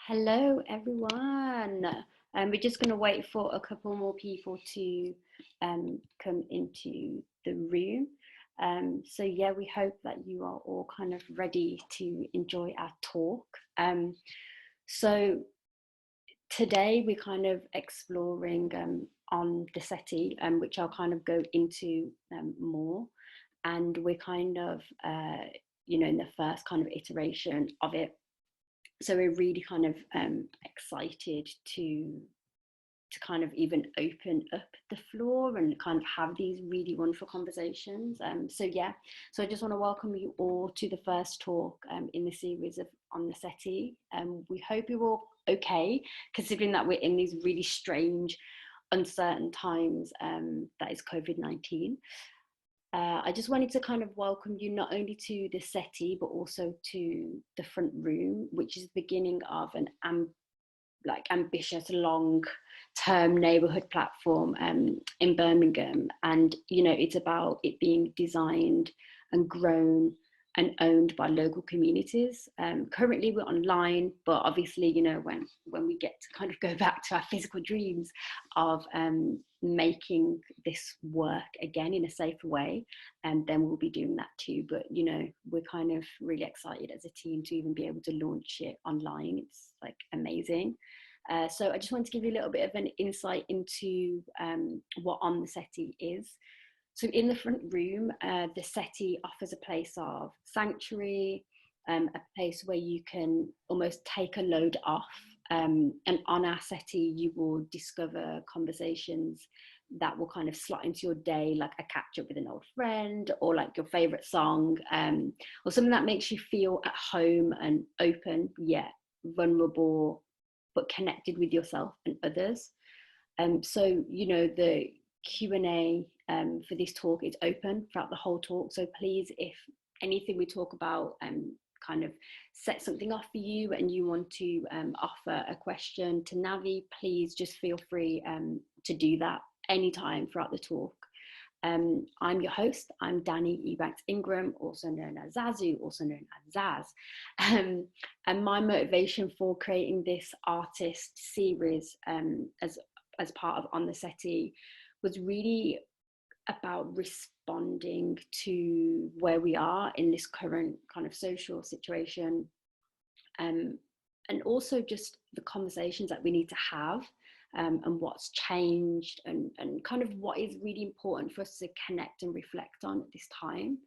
Hello, everyone. We're just going to wait for a couple more people to come into the room. So we hope that you are all kind of ready to enjoy our talk. So today we're kind of exploring on the Settee, which I'll kind of go into more. And we're kind of, in the first kind of iteration of it. So we're really kind of excited to kind of even open up the floor and kind of have these really wonderful conversations. So I just want to welcome you all to the first talk in the series of On the Settee. We hope you're all okay, considering that we're in these really strange, uncertain times that is COVID-19. I just wanted to kind of welcome you not only to the Settee, but also to the front room, which is the beginning of an ambitious, long-term neighbourhood platform in Birmingham. And, it's about it being designed and grown and owned by local communities. Currently we're online, but obviously, when we get to kind of go back to our physical dreams of making this work again in a safer way, and then we'll be doing that too. But, we're kind of really excited as a team to even be able to launch it online. It's like amazing. So I just wanted to give you a little bit of an insight into what On the Settee is. So in the front room, the Settee offers a place of sanctuary, a place where you can almost take a load off. And on our Settee, you will discover conversations that will kind of slot into your day, like a catch up with an old friend, or like your favorite song, or something that makes you feel at home and open, yet vulnerable, but connected with yourself and others. So, the Q&A for this talk is open throughout the whole talk. So please, if anything we talk about kind of set something off for you and you want to offer a question to Navi, please just feel free to do that anytime throughout the talk. I'm your host. I'm Danni Ebanks-Ingram, also known as Zazu, also known as Zaz. And my motivation for creating this artist series as part of On the Settee was really about responding to where we are in this current kind of social situation, and also just the conversations that we need to have, and what's changed, and kind of what is really important for us to connect and reflect on at this time.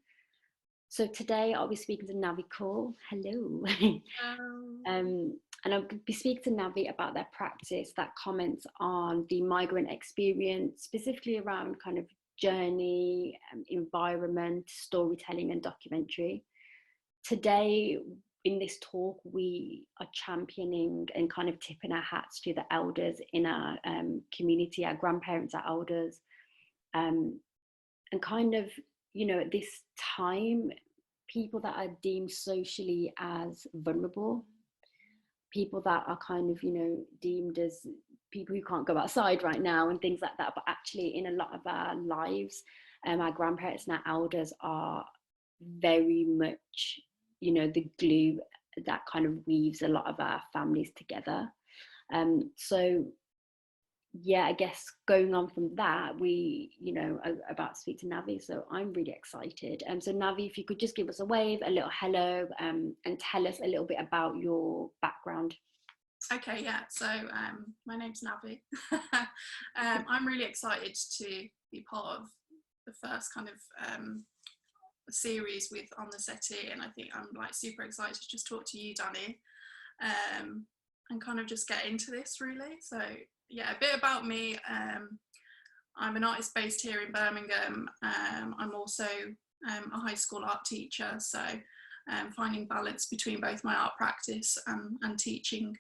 So today I'll be speaking to Navi Kaur. Hello. And I'll be speaking to Navi about their practice that comments on the migrant experience, specifically around kind of journey, environment, storytelling and documentary. Today, in this talk, we are championing and kind of tipping our hats to the elders in our community, our grandparents, our elders, and kind of, at this time, people that are deemed socially as vulnerable, people that are kind of, deemed as people who can't go outside right now and things like that. But actually, in a lot of our lives, our grandparents and our elders are very much, the glue that kind of weaves a lot of our families together. I guess going on from that, we, are about to speak to Navi, so I'm really excited. So Navi, if you could just give us a wave, a little hello, and tell us a little bit about your background. Okay, yeah, so my name's Navi. I'm really excited to be part of the first kind of series with On the Settee, and I think I'm like super excited to just talk to you, Danny, and kind of just get into this really. So yeah, a bit about me. I'm an artist based here in Birmingham. I'm also a high school art teacher, so finding balance between both my art practice and teaching,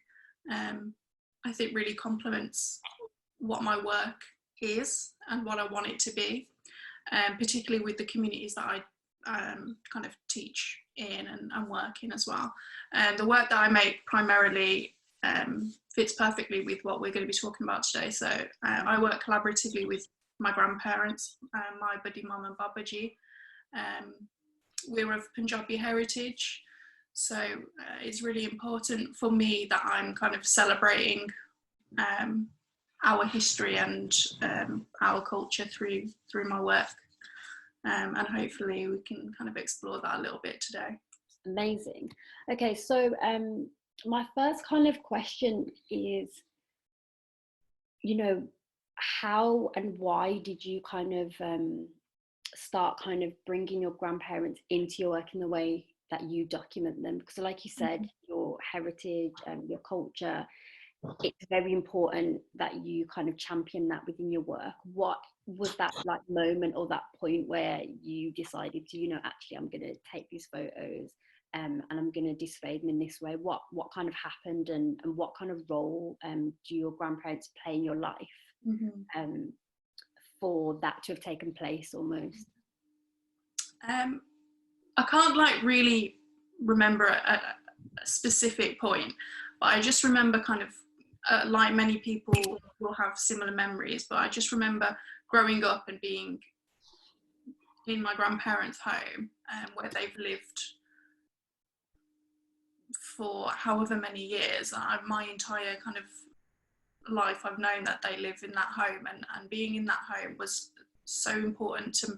I think really complements what my work is and what I want it to be, particularly with the communities that I kind of teach in and work in as well. The work that I make primarily fits perfectly with what we're going to be talking about today. So I work collaboratively with my grandparents, my buddy mum and babaji. We're of Punjabi heritage, So it's really important for me that I'm kind of celebrating our history and our culture through my work, and hopefully we can kind of explore that a little bit today. Amazing. Okay, so my first kind of question is, how and why did you kind of start kind of bringing your grandparents into your work in the way that you document them? Because like you said, your heritage and your culture, it's very important that you kind of champion that within your work. What was that like moment or that point where you decided to, actually I'm going to take these photos and I'm going to display them in this way? What kind of happened, and what kind of role do your grandparents play in your life for that to have taken place almost? I can't like really remember a specific point, but I just remember kind of like many people will have similar memories, but I just remember growing up and being in my grandparents' home where they've lived for however many years. My entire kind of life I've known that they live in that home, and being in that home was so important to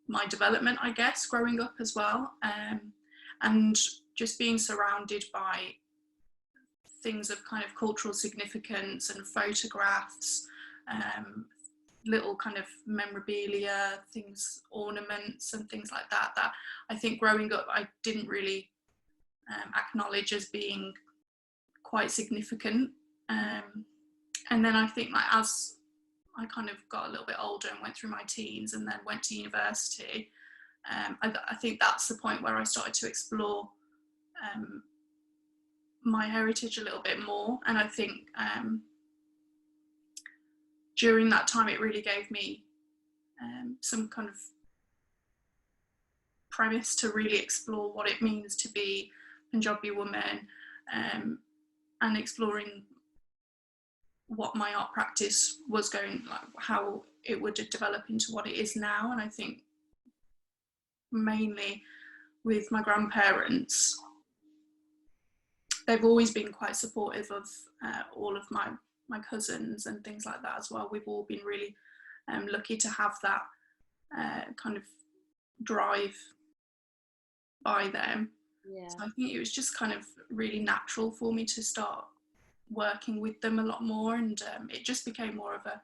my development, I guess, growing up as well, and just being surrounded by things of kind of cultural significance and photographs, little kind of memorabilia, things, ornaments and things like that, that I think growing up I didn't really acknowledge as being quite significant. And then I think like as I kind of got a little bit older and went through my teens and then went to university, I think that's the point where I started to explore my heritage a little bit more. And I think during that time it really gave me some kind of premise to really explore what it means to be a Punjabi woman, and exploring what my art practice was going, like how it would develop into what it is now. And I think mainly with my grandparents, they've always been quite supportive of all of my cousins and things like that as well. We've all been really lucky to have that kind of drive by them. Yeah. So I think it was just kind of really natural for me to start working with them a lot more, and it just became more of a,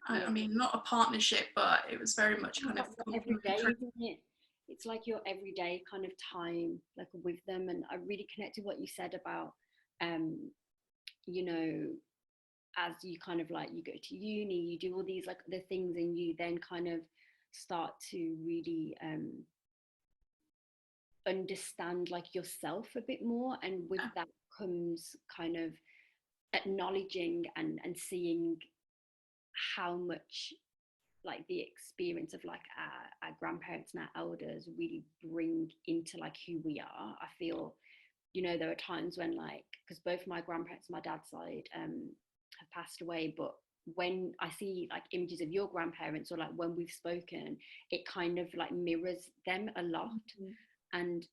I mean, not a partnership, but it was very much kind of every day, isn't it? It's like your everyday kind of time, like with them. And I really connect to what you said about, you know, as you kind of like, you go to uni, you do all these like the things, and you then kind of start to really understand like yourself a bit more. And with that comes kind of acknowledging and seeing how much like the experience of like our grandparents and our elders really bring into like who we are. I feel, you know, there are times when like, because both my grandparents on my dad's side have passed away, but when I see like images of your grandparents, or like when we've spoken, it kind of like mirrors them a lot. And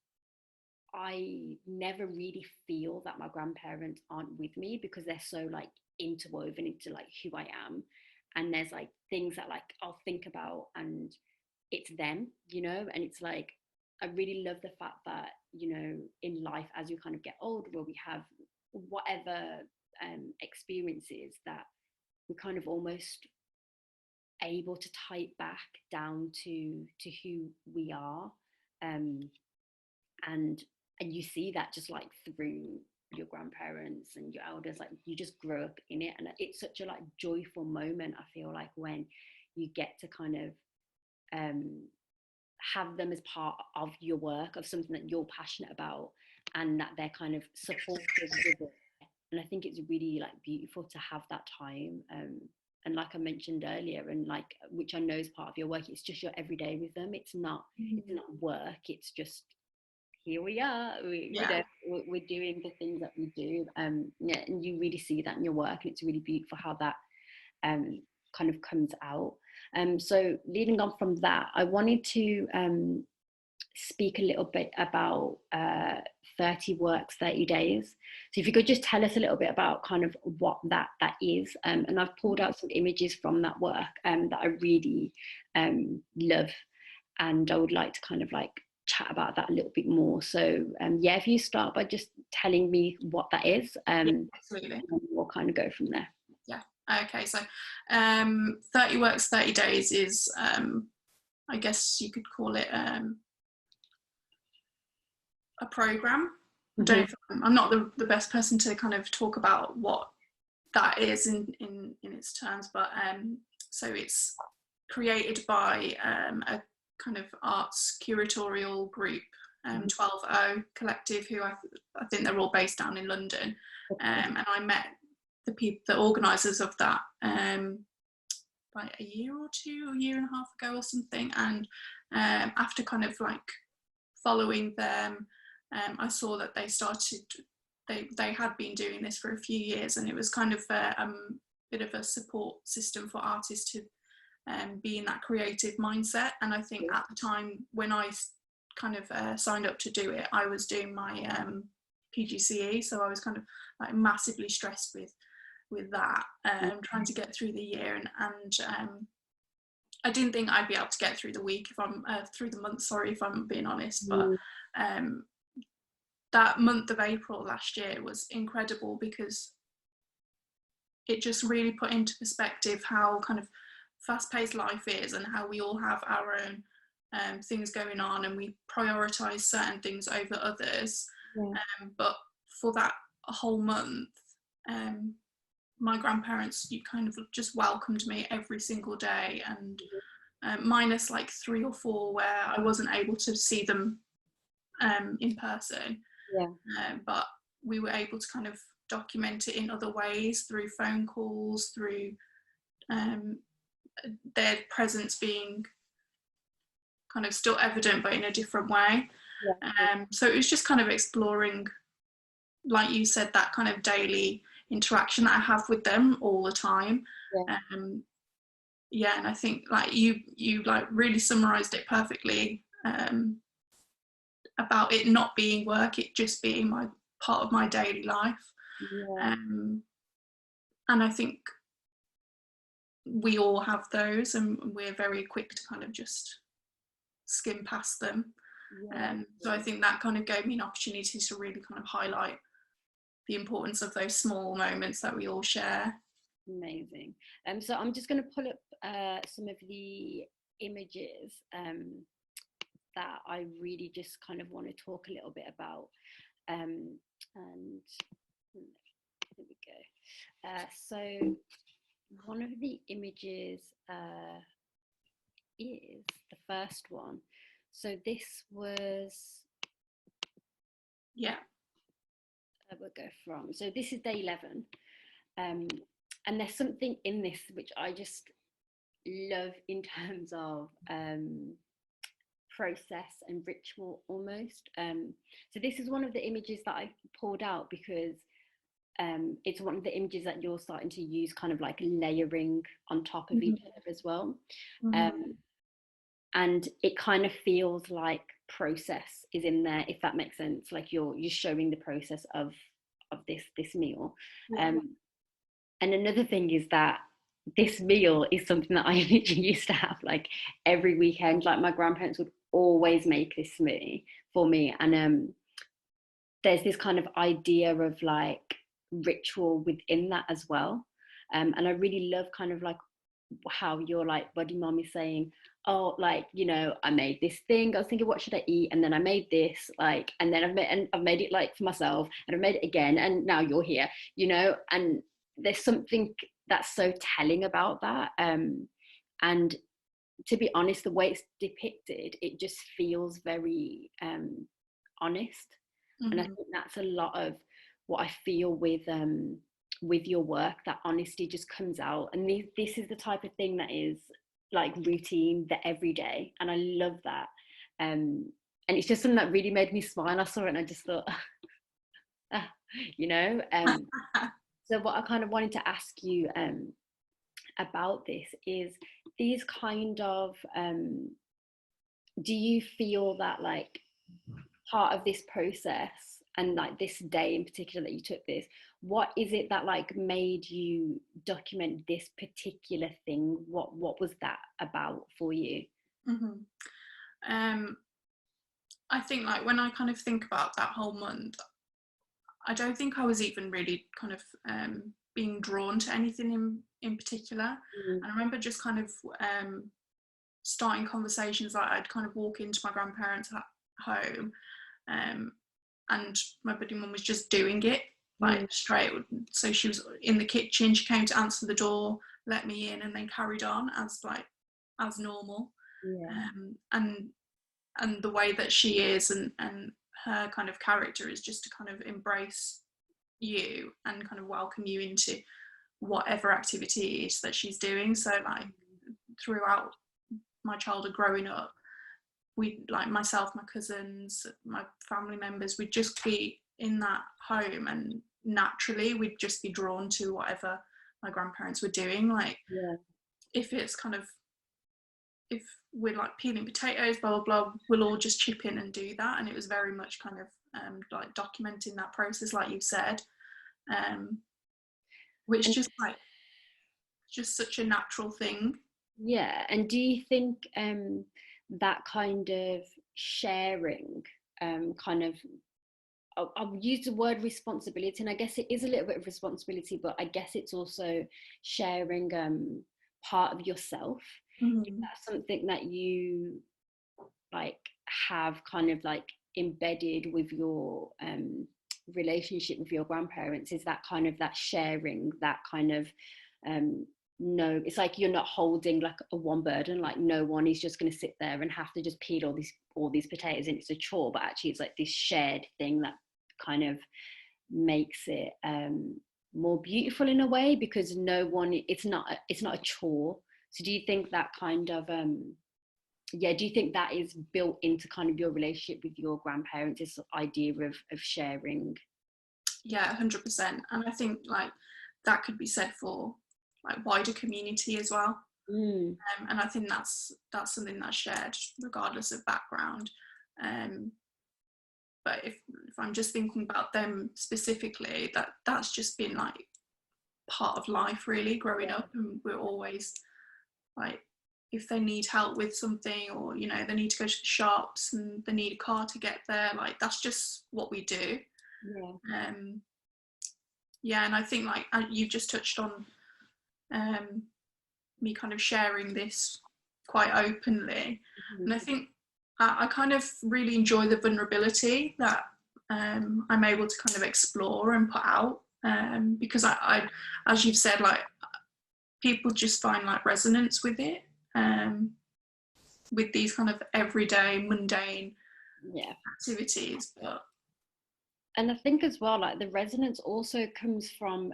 I never really feel that my grandparents aren't with me, because they're so like interwoven into like who I am. And there's like things that like I'll think about and it's them, you know. And it's like, I really love the fact that, you know, in life as you kind of get older, or we have whatever experiences, that we're kind of almost able to tie it back down to who we are. And you see that just like through your grandparents and your elders, like you just grow up in it. And it's such a like joyful moment, I feel like, when you get to kind of have them as part of your work, of something that you're passionate about, and that they're kind of supportive with it. And I think it's really like beautiful to have that time. And like I mentioned earlier, and like, which I know is part of your work, it's just your everyday with them. It's not work, it's just, here we are, you know, we're doing the things that we do. Yeah, and you really see that in your work, and it's really beautiful how that kind of comes out. So leading on from that, I wanted to speak a little bit about 30 works, 30 days. So if you could just tell us a little bit about kind of what that is. And I've pulled out some images from that work that I really love. And I would like to kind of like chat about that a little bit more. So yeah, if you start by just telling me what that is, Yeah, absolutely. we'll kind of go from there. Yeah. Okay. So 30 works, 30 days is, I guess you could call it a program. I'm not the best person to kind of talk about what that is in its terms, but so it's created by a kind of arts curatorial group, 12O Collective, who I think they're all based down in London, and I met the organisers of that like a year and a half ago or something, and after kind of like following them, I saw that they had been doing this for a few years, and it was kind of a bit of a support system for artists to be in that creative mindset. And I think at the time when I kind of signed up to do it, I was doing my PGCE, so I was kind of like massively stressed with that, trying to get through the year, and I didn't think I'd be able to get through the week, through the month, sorry, if I'm being honest. But that month of April last year was incredible, because it just really put into perspective how kind of fast-paced life is, and how we all have our own things going on, and we prioritise certain things over others. But for that whole month, my grandparents, you kind of just welcomed me every single day, and minus like 3 or 4 where I wasn't able to see them in person. But we were able to kind of document it in other ways, through phone calls, through their presence being kind of still evident but in a different way. So it was just kind of exploring, like you said, that kind of daily interaction that I have with them all the time. And I think like you like really summarized it perfectly, about it not being work, it just being my part of my daily life. And I think we all have those, and we're very quick to kind of just skim past them. So I think that kind of gave me an opportunity to really kind of highlight the importance of those small moments that we all share. Amazing. So I'm just going to pull up some of the images that I really just kind of want to talk a little bit about. And here we go. So one of the images is the first one. So this was, we'll go from, so this is day 11. And there's something in this which I just love in terms of process and ritual almost. So this is one of the images that I pulled out because it's one of the images that you're starting to use, kind of like layering on top of each other as well. And it kind of feels like process is in there, if that makes sense. Like you're showing the process of this meal. And another thing is that this meal is something that I literally used to have like every weekend. Like my grandparents would always make this for me. And there's this kind of idea of like ritual within that as well. And I really love kind of like how your like buddy mom is saying, oh, like, you know, I made this thing, I was thinking what should I eat, and then I made this, like, and then I've made it like for myself, and I've made it again, and now you're here, you know. And there's something that's so telling about that. And to be honest, the way it's depicted, it just feels very honest. And I think that's a lot of what I feel with your work, that honesty just comes out. And this is the type of thing that is like routine, the everyday, and I love that. And it's just something that really made me smile. I saw it and I just thought, you know. So what I kind of wanted to ask you about this is these kind of do you feel that like part of this process, and like this day in particular that you took this, what is it that like made you document this particular thing? What was that about for you? Mm-hmm. I think like when I kind of think about that whole month, I don't think I was even really kind of being drawn to anything in particular. Mm. And I remember just kind of starting conversations, like I'd kind of walk into my grandparents' home, and my buddy mum was just doing it like Mm. straight. So she was in the kitchen, she came to answer the door, let me in, and then carried on as normal. Yeah. And the way that she is, and her kind of character is just to kind of embrace you and kind of welcome you into whatever activity it is that she's doing. So like throughout my childhood growing up, we, like myself, my cousins, my family members, we'd just be in that home, and naturally we'd just be drawn to whatever my grandparents were doing. Like Yeah. if it's kind of, if we're like peeling potatoes, blah blah blah, we'll all just chip in and do that. And it was very much kind of like documenting that process, like you said, which And just like just such a natural thing. yeah, and do you think that kind of sharing, kind of, I'll use the word responsibility, and I guess it is a little bit of responsibility, but I guess it's also sharing part of yourself. Is Mm-hmm. that something that you like have kind of like embedded with your relationship with your grandparents? Is that kind of that sharing, that kind of um no, it's like you're not holding like a one burden, like no one is just going to sit there and have to just peel all these potatoes and it's a chore, but actually it's like this shared thing that kind of makes it more beautiful in a way, because no one, it's not a chore. So do you think that kind of yeah, do you think that is built into kind of your relationship with your grandparents, this idea of sharing? Yeah, 100%. And I think like that could be said for like wider community as well. Mm. And I think that's something that's shared regardless of background. Um, but if I'm just thinking about them specifically, that's just been like part of life really growing Yeah. up, and we're always like, if they need help with something, or you know they need to go to the shops and they need a car to get there, like that's just what we do. Yeah. um yeah, and I think like you've just touched on um me kind of sharing this quite openly, Mhm. and I think I kind of really enjoy the vulnerability that I'm able to kind of explore and put out, because I, as you've said, like people just find like resonance with it, um, with these kind of everyday mundane Yeah. activities. But And I think as well, like the resonance also comes from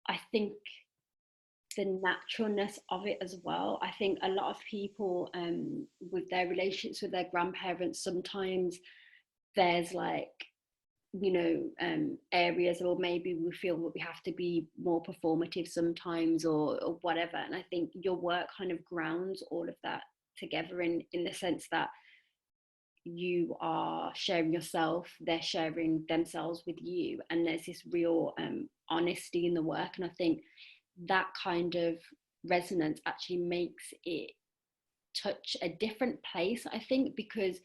I think the naturalness of it as well. I think a lot of people with their relationships with their grandparents, sometimes there's like, areas, or maybe we feel that we have to be more performative sometimes, or whatever. And I think your work kind of grounds all of that together in the sense that you are sharing yourself, they're sharing themselves with you, and there's this real honesty in the work. And I think that kind of resonance actually makes it touch a different place, I think, because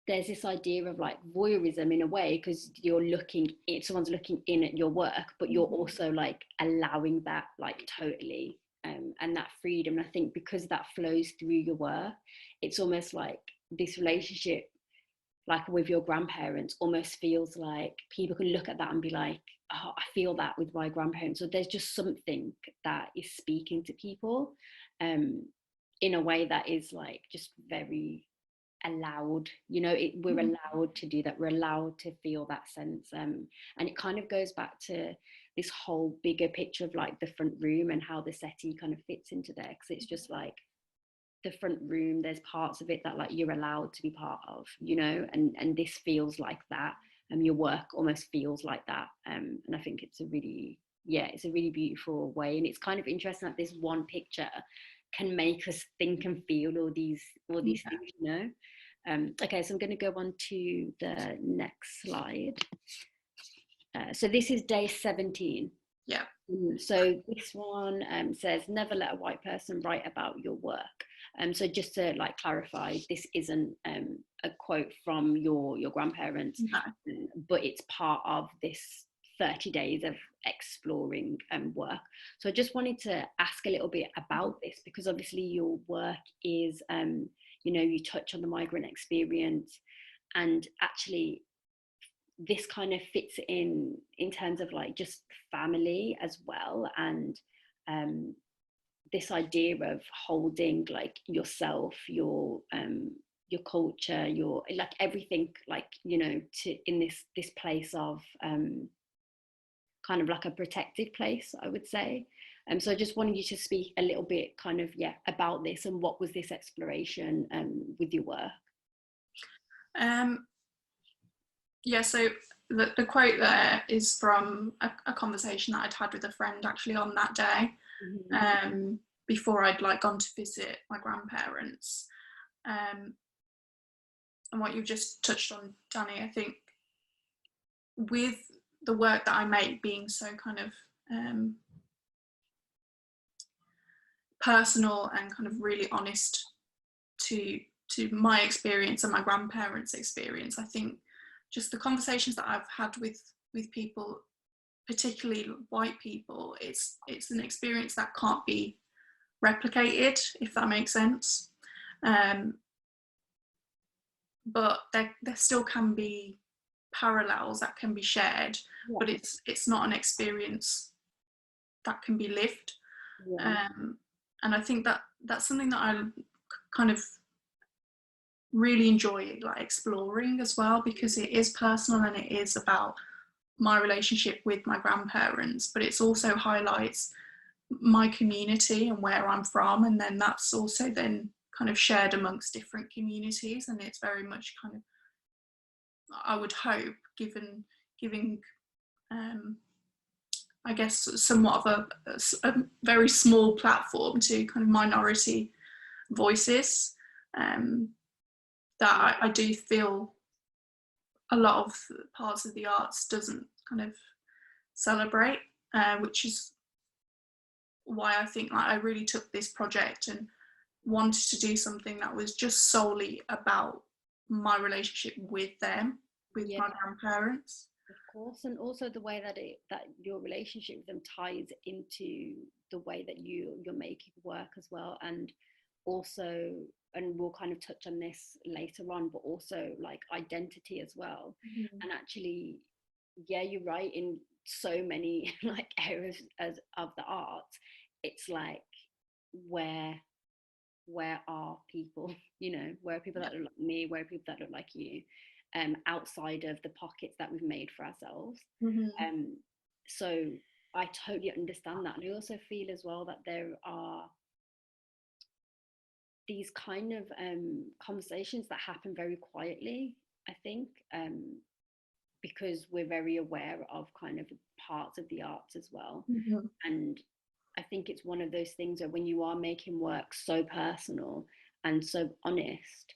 there's this idea of like voyeurism in a way, because you're looking, someone's looking in at your work, but you're also like allowing that like totally, and that freedom. And I think because that flows through your work, it's almost like this relationship like with your grandparents almost feels like people can look at that and be like, oh, I feel that with my grandparents. So there's just something that is speaking to people um in a way that is like just very allowed, we're allowed to do that, we're allowed to feel that sense, and it kind of goes back to this whole bigger picture of like the front room and how the settee kind of fits into there, because it's just like the front room, there's parts of it that like you're allowed to be part of, and this feels like that, and your work almost feels like that, and I think it's a really, yeah, it's a really beautiful way. And it's kind of interesting that this one picture can make us think and feel all these things, you know. Okay, so I'm going to go on to the next slide. So this is day 17. Yeah. So this one says, never let a white person write about your work. So just to like clarify, this isn't a quote from your grandparents, No. but it's part of this 30 days of exploring work. So I just wanted to ask a little bit about this, because obviously your work is, you know, you touch on the migrant experience, and actually this kind of fits in terms of like just family as well, and this idea of holding like yourself, your culture, your like everything, like, you know, to in this place of kind of like a protected place, I would say. So I just wanted you to speak a little bit kind of about this, and what was this exploration with your work. Yeah, so the quote there is from a conversation that I'd had with a friend actually on that day, before I'd like gone to visit my grandparents. And what you've just touched on, Danny, I think with the work that I make being so kind of personal and kind of really honest to my experience and my grandparents' experience, I think just the conversations that I've had with people, particularly white people, it's an experience that can't be replicated, if that makes sense. But there still can be parallels that can be shared, but it's not an experience that can be lived. And I think that's something that I kind of really enjoy like exploring as well, because it is personal and it is about my relationship with my grandparents, but it's also highlights my community and where I'm from, and then that's also then kind of shared amongst different communities, and it's very much kind of, I would hope, giving I guess somewhat of a very small platform to kind of minority voices, that I do feel a lot of parts of the arts doesn't kind of celebrate, which is why I think like I really took this project and wanted to do something that was just solely about my relationship with them, with my grandparents. Of course, and also the way that your relationship with them ties into the way that you're making work as well, and also, and we'll kind of touch on this later on, but also like identity as well. And actually, yeah, you're right, in so many like areas of the arts, it's like where are people, you know, where are people that look like me, where are people that look like you, outside of the pockets that we've made for ourselves. So I totally understand that. And I also feel as well that there are these kind of conversations that happen very quietly, I think, because we're very aware of kind of parts of the arts as well. And I think it's one of those things where when you are making work so personal and so honest,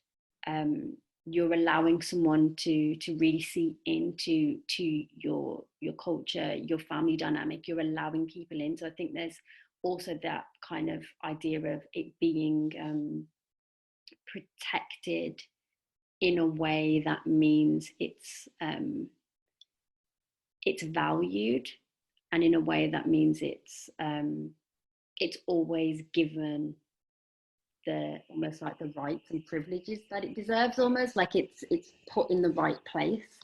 you're allowing someone to really see into your culture, your family dynamic. You're allowing people in. So I think there's also that kind of idea of it being protected in a way that means it's valued, and in a way that means it's always given the almost like the rights and privileges that it deserves, almost like it's put in the right place.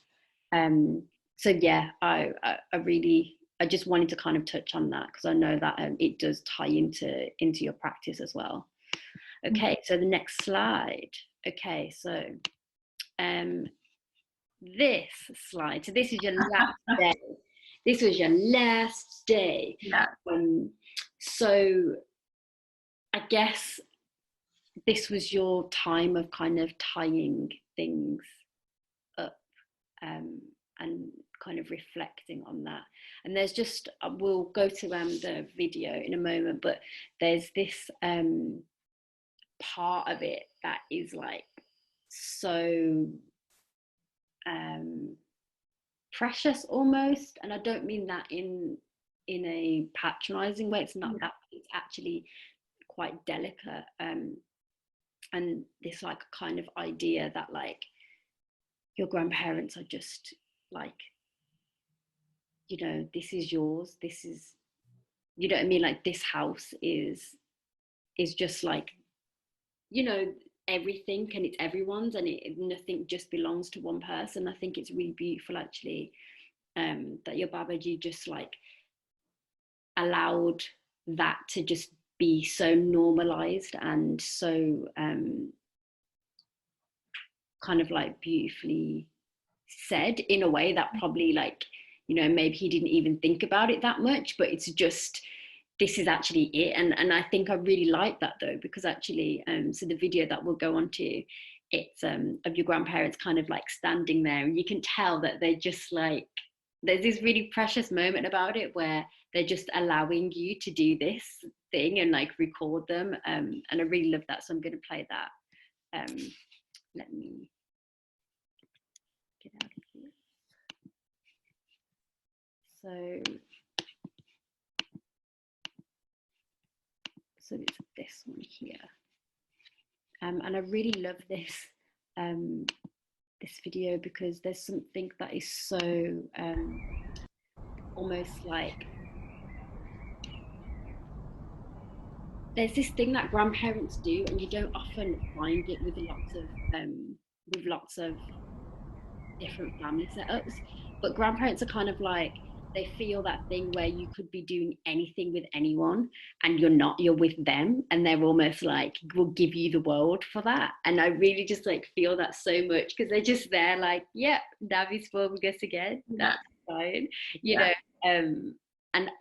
So yeah, I just wanted to kind of touch on that, because I know that it does tie into your practice as well. Okay, so the next slide. Okay, so this slide. So this is your last day. This was your last day. So I guess this was your time of kind of tying things up, and kind of reflecting on that. And there's just, we'll go to the video in a moment, but there's this part of it that is like so precious almost, and I don't mean that in a patronizing way. It's not that, it's actually quite delicate, and this like kind of idea that like your grandparents are just like, you know, this is yours, this is, you know what I mean, like this house is just like, you know, everything, and it's everyone's, and nothing just belongs to one person. I think it's really beautiful actually, that your Babaji just like allowed that to just be so normalized and so kind of like beautifully said in a way that probably like, you know, maybe he didn't even think about it that much, but it's just, this is actually it. And I think I really like that though, because actually, so the video that we'll go on to, it's of your grandparents kind of like standing there, and you can tell that they're just like, there's this really precious moment about it where they're just allowing you to do this thing and like record them. And I really love that. So I'm going to play that. Let me get out of here. So it's this one here. And I really love this this video because there's something that is so almost like, there's this thing that grandparents do, and you don't often find it with lots of different family setups. But grandparents are kind of like, they feel that thing where you could be doing anything with anyone and you're not, you're with them, and they're almost like will give you the world for that. And I really just like feel that so much, because they're just there like, yep, Navi's forming us again, that's fine, you know. And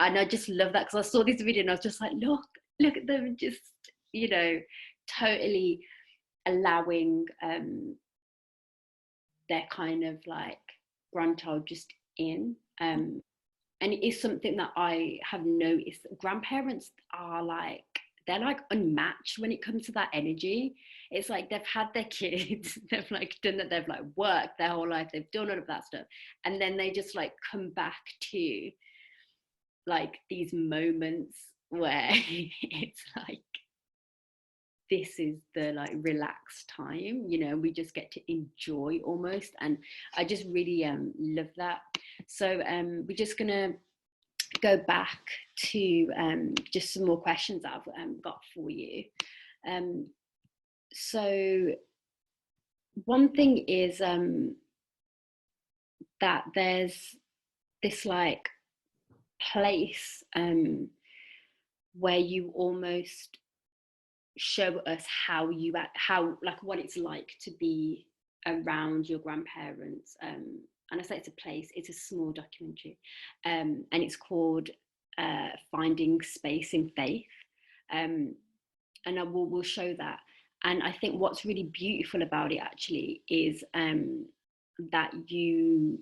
I just love that, because I saw this video and I was just like, look at them just, you know, totally allowing their kind of like grandchild just in. And it is something that I have noticed. Grandparents are like, they're like unmatched when it comes to that energy. It's like they've had their kids, they've like done that, they've like worked their whole life, they've done all of that stuff, and then they just like come back to like these moments where it's like, this is the like relaxed time, you know, we just get to enjoy almost. And I just really love that. So we're just gonna go back to just some more questions that I've got for you. So one thing is that there's this like place where you almost show us how like what it's like to be around your grandparents. And I say it's a place, it's a small documentary, and it's called Finding Space in Faith. And we'll show that. And I think what's really beautiful about it actually is that you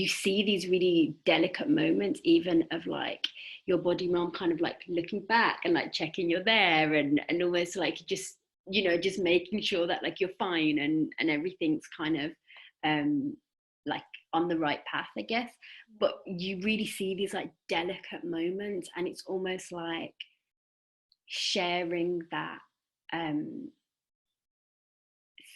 see these really delicate moments, even of like your body mom kind of like looking back and like checking you're there, and almost like just, you know, just making sure that like you're fine, and everything's kind of like on the right path, I guess. But you really see these like delicate moments, and it's almost like sharing that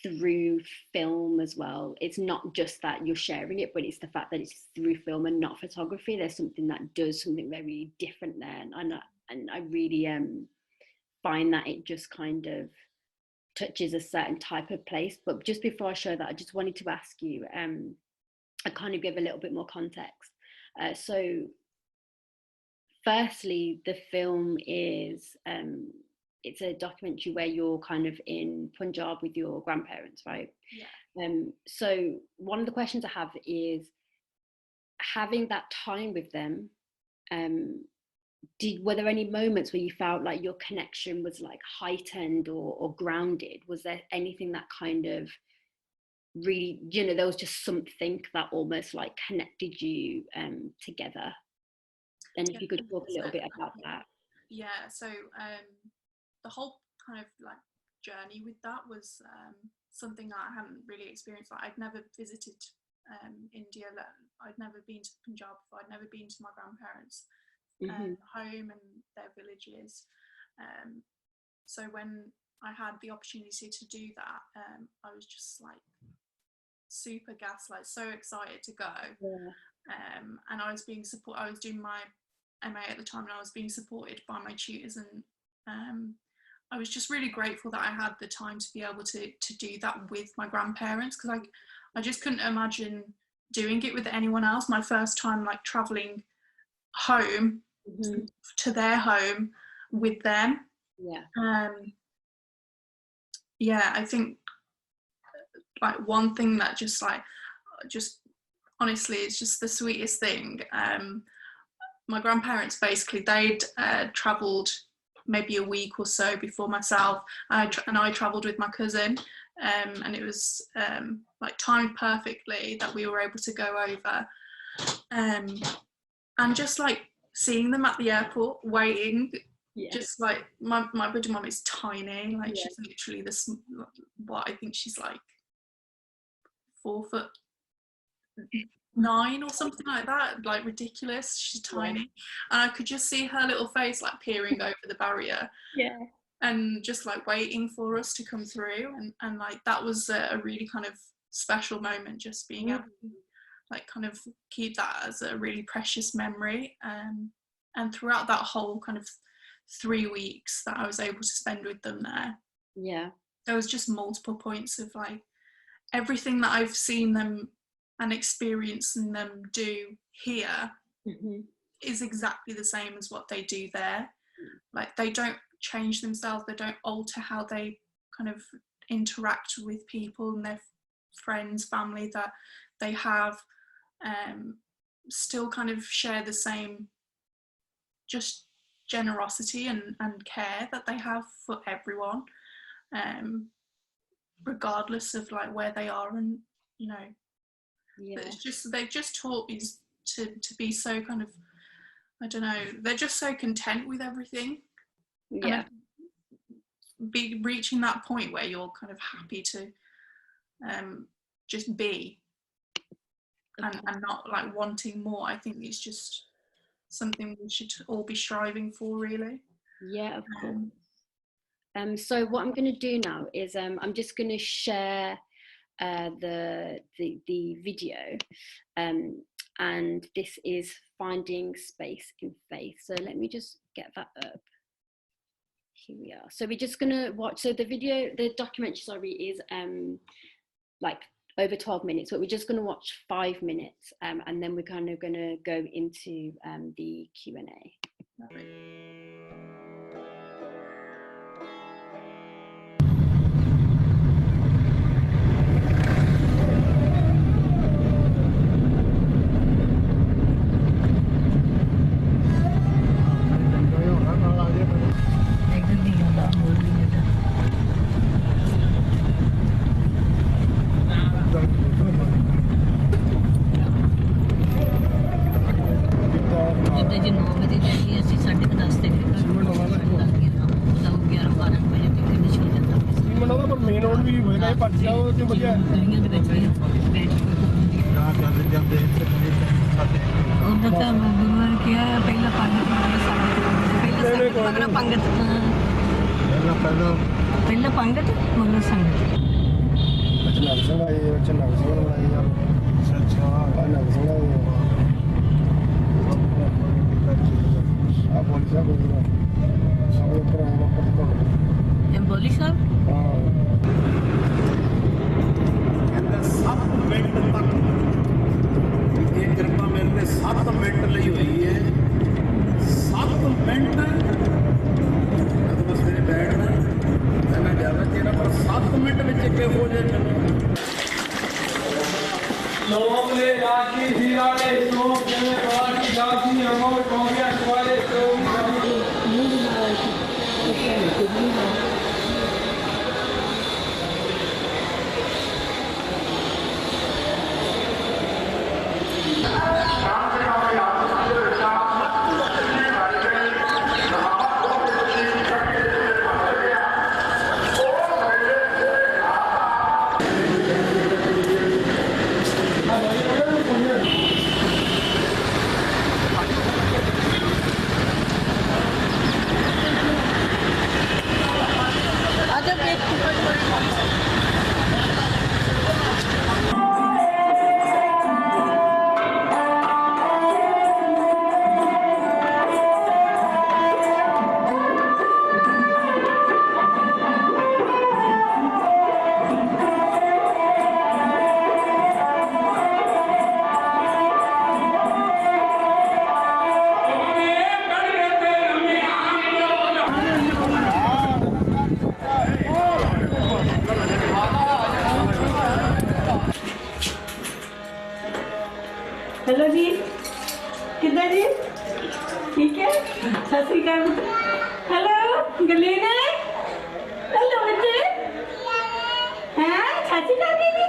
through film as well. It's not just that you're sharing it, but it's the fact that it's through film and not photography. There's something that does something very different there, and I really find that it just kind of touches a certain type of place. But just before I show that, I just wanted to ask you, I kind of give a little bit more context. So firstly, the film is it's a documentary where you're kind of in Punjab with your grandparents, right? Yeah. So one of the questions I have is, having that time with them, were there any moments where you felt like your connection was like heightened or grounded? Was there anything that kind of really, you know, there was just something that almost like connected you together. And if you could talk a little bit about that. Yeah, so the whole kind of like journey with that was something that I hadn't really experienced. Like, I'd never visited India. I'd never been to Punjab before. I'd never been to my grandparents' home and their villages. So when I had the opportunity to do that, I was just like super gassed, like so excited to go. And I was being supported. I was doing my MA at the time, and I was being supported by my tutors, and I was just really grateful that I had the time to be able to do that with my grandparents, because I just couldn't imagine doing it with anyone else. My first time like traveling home to their home with them. I think like one thing that just honestly is just the sweetest thing. My grandparents, basically, they'd travelled maybe a week or so before myself, and I travelled with my cousin, and it was like timed perfectly that we were able to go over, and just like seeing them at the airport waiting. Just like my buddy mum is tiny, like she's literally what I think she's like 4'9" or something like that, like ridiculous. She's tiny, and I could just see her little face like peering over the barrier, and just like waiting for us to come through, and like that was a really kind of special moment, just being able to like kind of keep that as a really precious memory. And throughout that whole kind of 3 weeks that I was able to spend with them there, there was just multiple points of like everything that I've seen them and experiencing them do here is exactly the same as what they do there. Like, they don't change themselves, they don't alter how they kind of interact with people and their friends, family that they have, still kind of share the same just generosity and care that they have for everyone, regardless of like where they are, and you know, it's just, they've just taught me to be so kind of, I don't know, they're just so content with everything. Be reaching that point where you're kind of happy to just be, and not like wanting more. I think it's just something we should all be striving for, really. Of course. So what I'm going to do now is I'm just going to share the video, and this is Finding Space in Faith. So let me just get that up. Here we are. So we're just going to watch, so the documentary, sorry, is like over 12 minutes, but we're just going to watch 5 minutes, and then we're kind of going to go into the Q&A. Hello जी, कितना जी? ठीक है? सत श्री अकाल। Hello Glenn है? Hello बच्चे, हैं? सत श्री अकाल दीदी।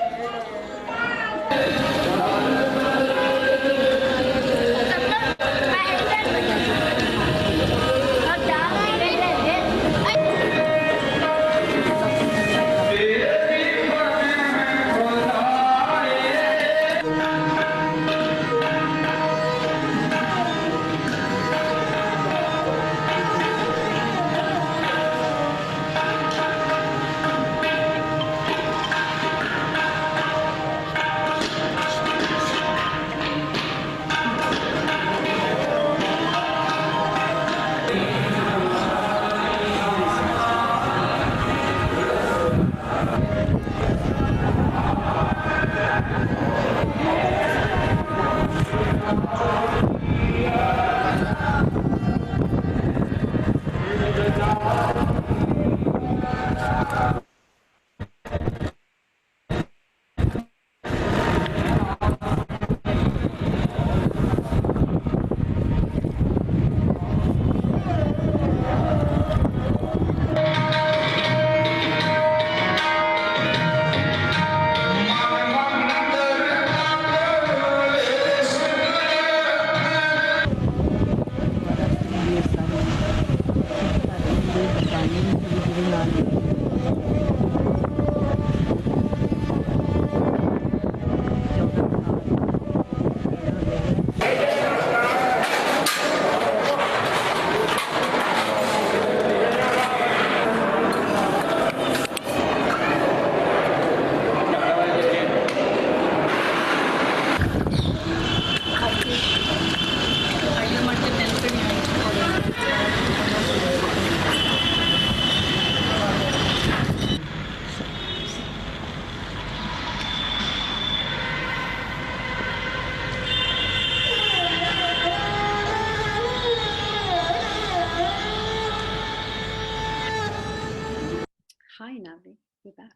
Hi Navi, we're back.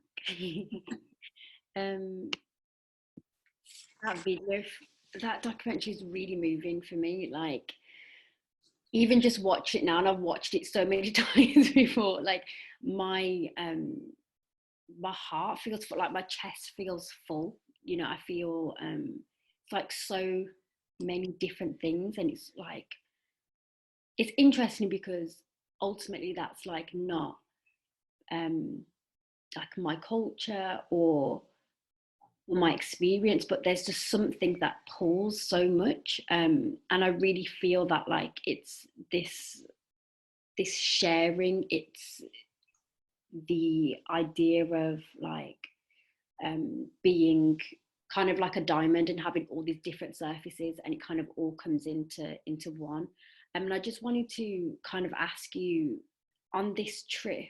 That video, that documentary is really moving for me. Like, even just watch it now, and I've watched it so many times before. Like, my my heart feels full, like my chest feels full. You know, I feel it's like so many different things, and it's like it's interesting because ultimately that's like not like my culture or my experience, but there's just something that pulls so much, and I really feel that like it's this sharing, it's the idea of like being kind of like a diamond and having all these different surfaces, and it kind of all comes into one. And I just wanted to kind of ask you, on this trip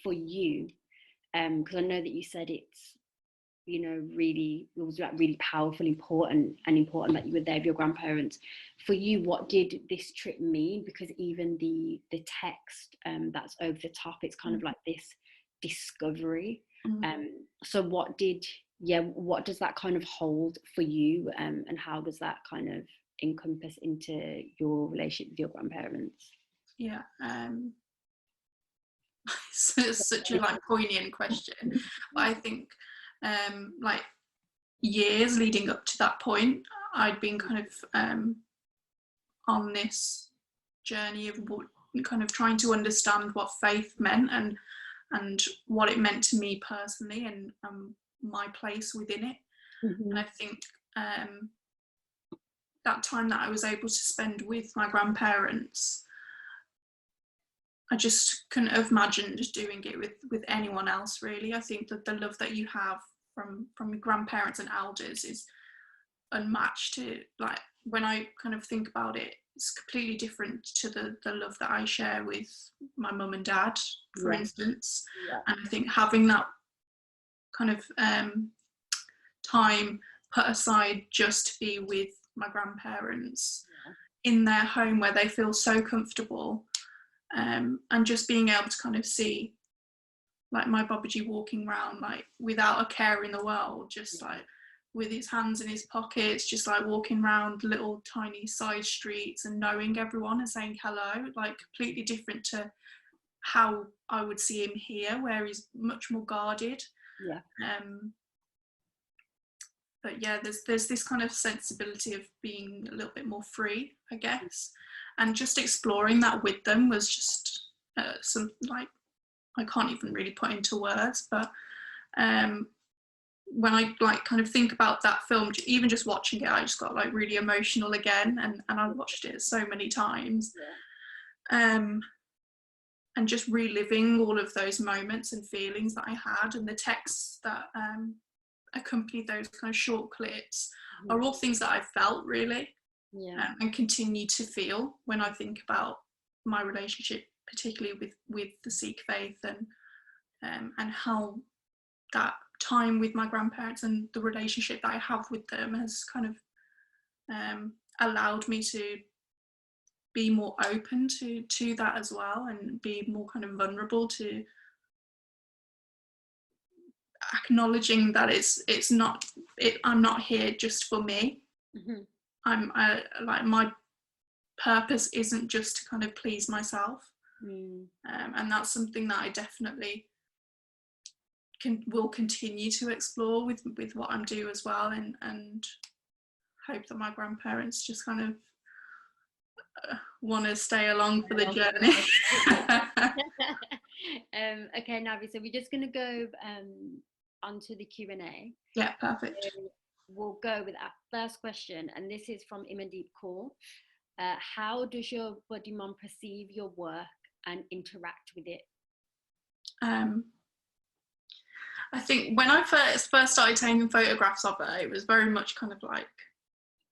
for you, because I know that you said it's, you know, really, it was like really powerful, important that you were there with your grandparents. For you, what did this trip mean? Because even the text that's over the top, it's kind of like this discovery. So what does that kind of hold for you, and how does that kind of encompass into your relationship with your grandparents? Yeah, it's such a like poignant question, but I think like years leading up to that point, I'd been kind of on this journey of what, kind of trying to understand what faith meant and what it meant to me personally, and my place within it. And I think that time that I was able to spend with my grandparents, I just couldn't have imagined doing it with anyone else, really. I think that the love that you have from your grandparents and elders is unmatched. Like, when I kind of think about it, it's completely different to the love that I share with my mum and dad, for instance. And I think having that kind of time put aside just to be with my grandparents in their home where they feel so comfortable, and just being able to kind of see like my Babaji walking around like without a care in the world, just like with his hands in his pockets, just like walking around little tiny side streets and knowing everyone and saying hello, like completely different to how I would see him here, where he's much more guarded. Yeah. But yeah, there's this kind of sensibility of being a little bit more free, I guess, and just exploring that with them was just some, like, I can't even really put into words, but when I like kind of think about that film, even just watching it, I just got like really emotional again, and I watched it so many times. And just reliving all of those moments and feelings that I had, and the texts that accompany those kind of short clips are all things that I felt, really, and continue to feel when I think about my relationship, particularly with the Sikh faith, and how that time with my grandparents and the relationship that I have with them has kind of allowed me to be more open to that as well, and be more kind of vulnerable to acknowledging that I'm not here just for me. I'm like, my purpose isn't just to kind of please myself, and that's something that I definitely will continue to explore with what I'm doing as well, and hope that my grandparents just kind of want to stay along for the journey. Okay, Navi, so we're just going to go onto the Q&A. Yeah, perfect. So we'll go with our first question, and this is from Navi Kaur. How does your buddy mum perceive your work and interact with it? I think when I first started taking photographs of her, it was very much kind of like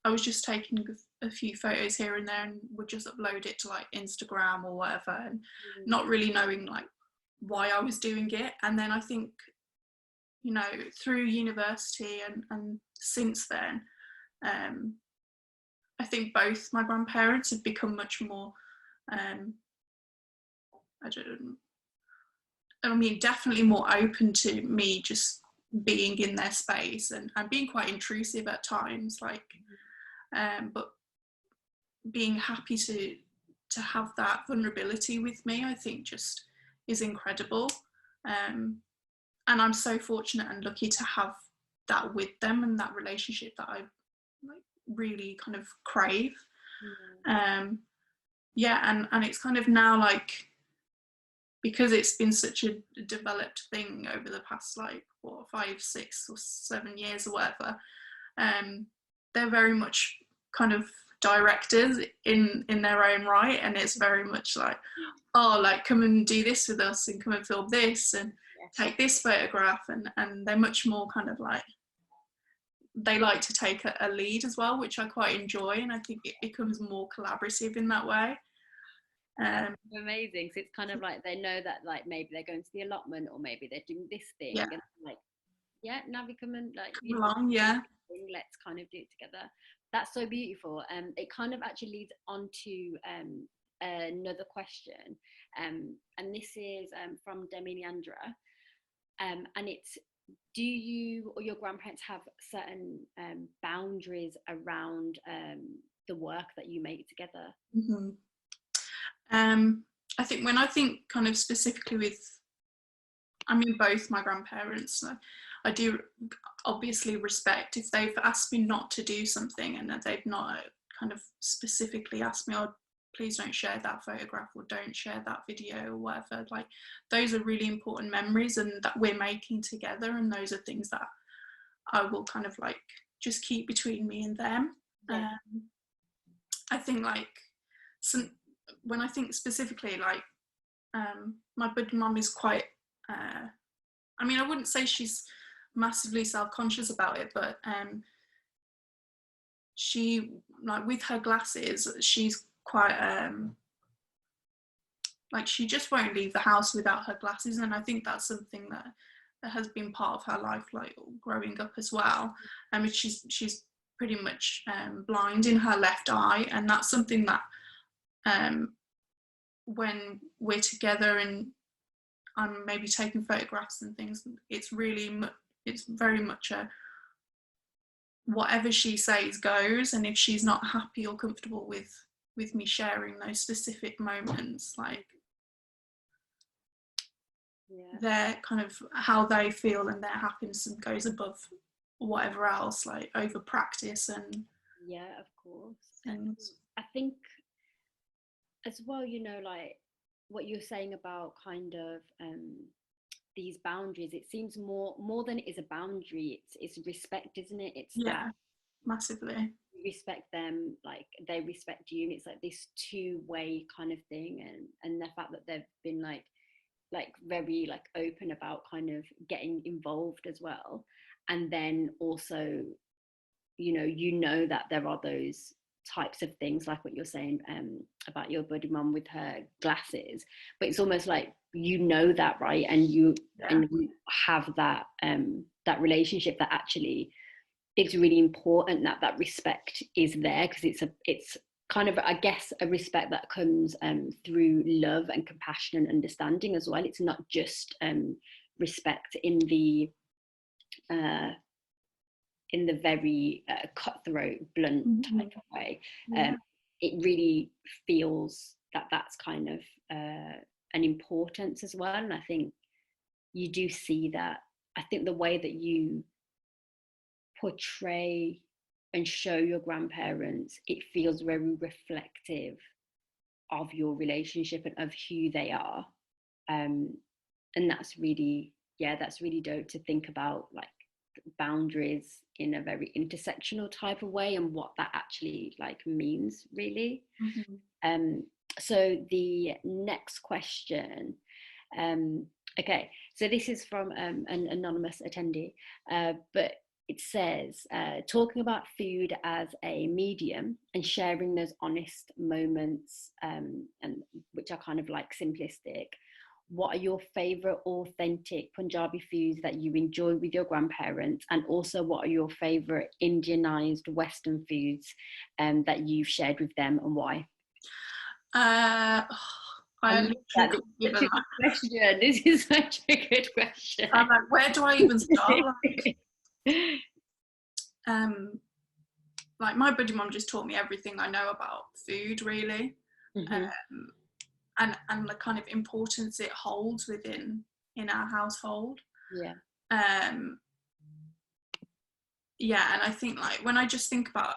I was just taking a few photos here and there and would just upload it to like Instagram or whatever, and not really knowing like why I was doing it. And then I think, you know, through university and since then, I think both my grandparents have become much more, definitely more open to me just being in their space, and being quite intrusive at times, like, but being happy to have that vulnerability with me, I think just is incredible. And I'm so fortunate and lucky to have that with them, and that relationship that I like really kind of crave. And it's kind of now, like, because it's been such a developed thing over the past like 5, 6 or 7 years or whatever, they're very much kind of directors in their own right, and it's very much like, oh, like, come and do this with us, and come and film this, and take this photograph, and they're much more kind of like, they like to take a lead as well, which I quite enjoy, and I think it becomes more collaborative in that way. Amazing. So it's kind of like they know that, like, maybe they're going to the allotment, or maybe they're doing this thing, and like, Navi, come and like, along, let's kind of do it together. That's so beautiful. It kind of actually leads on to another question, and this is from Danni Ebanks-Ingram, and it's, do you or your grandparents have certain boundaries around the work that you make together? I think when I think kind of specifically with, I mean, both my grandparents, I do obviously respect if they've asked me not to do something, and that they've not kind of specifically asked me, oh, please don't share that photograph, or don't share that video, or whatever. Like, those are really important memories, and that we're making together, and those are things that I will kind of like just keep between me and them. I think like when I think specifically, like, my buddy mum is quite, I mean, I wouldn't say she's massively self-conscious about it, but she, like, with her glasses, she's quite, like, she just won't leave the house without her glasses, and I think that's something that has been part of her life, like, growing up as well. I mean, she's pretty much blind in her left eye, and that's something that when we're together and I'm maybe taking photographs and things, it's very much whatever she says goes, and if she's not happy or comfortable with me sharing those specific moments, like their kind of how they feel and their happiness goes above whatever else, like over practice and of course. and I think as well, you know, like what you're saying about kind of these boundaries, it seems more than it is a boundary, it's respect, isn't it? It's that massively you respect them, like they respect you, and it's like this two-way kind of thing. And the fact that they've been like very like open about kind of getting involved as well. And then also, you know that there are those types of things like what you're saying about your buddy mum with her glasses, but it's almost like that, right? And you have that that relationship, that actually it's really important that that respect is there, because it's kind of, I guess, a respect that comes through love and compassion and understanding as well. It's not just respect in the very cutthroat, blunt type of way. It really feels that that's kind of an importance as well. And I think you do see that. I think the way that you portray and show your grandparents, it feels very reflective of your relationship and of who they are. And that's really dope to think about, like boundaries in a very intersectional type of way and what that actually like means, really. So the next question, okay, so this is from an anonymous attendee, but it says, talking about food as a medium and sharing those honest moments, and which are kind of like simplistic. What are your favorite authentic Punjabi foods that you enjoy with your grandparents? And also, what are your favorite Indianized Western foods that you've shared with them, and why? Question. This is such a good question. I'm like, where do I even start? Like my buddy mum just taught me everything I know about food, really. And the kind of importance it holds in our household. And I think, like, when I just think about,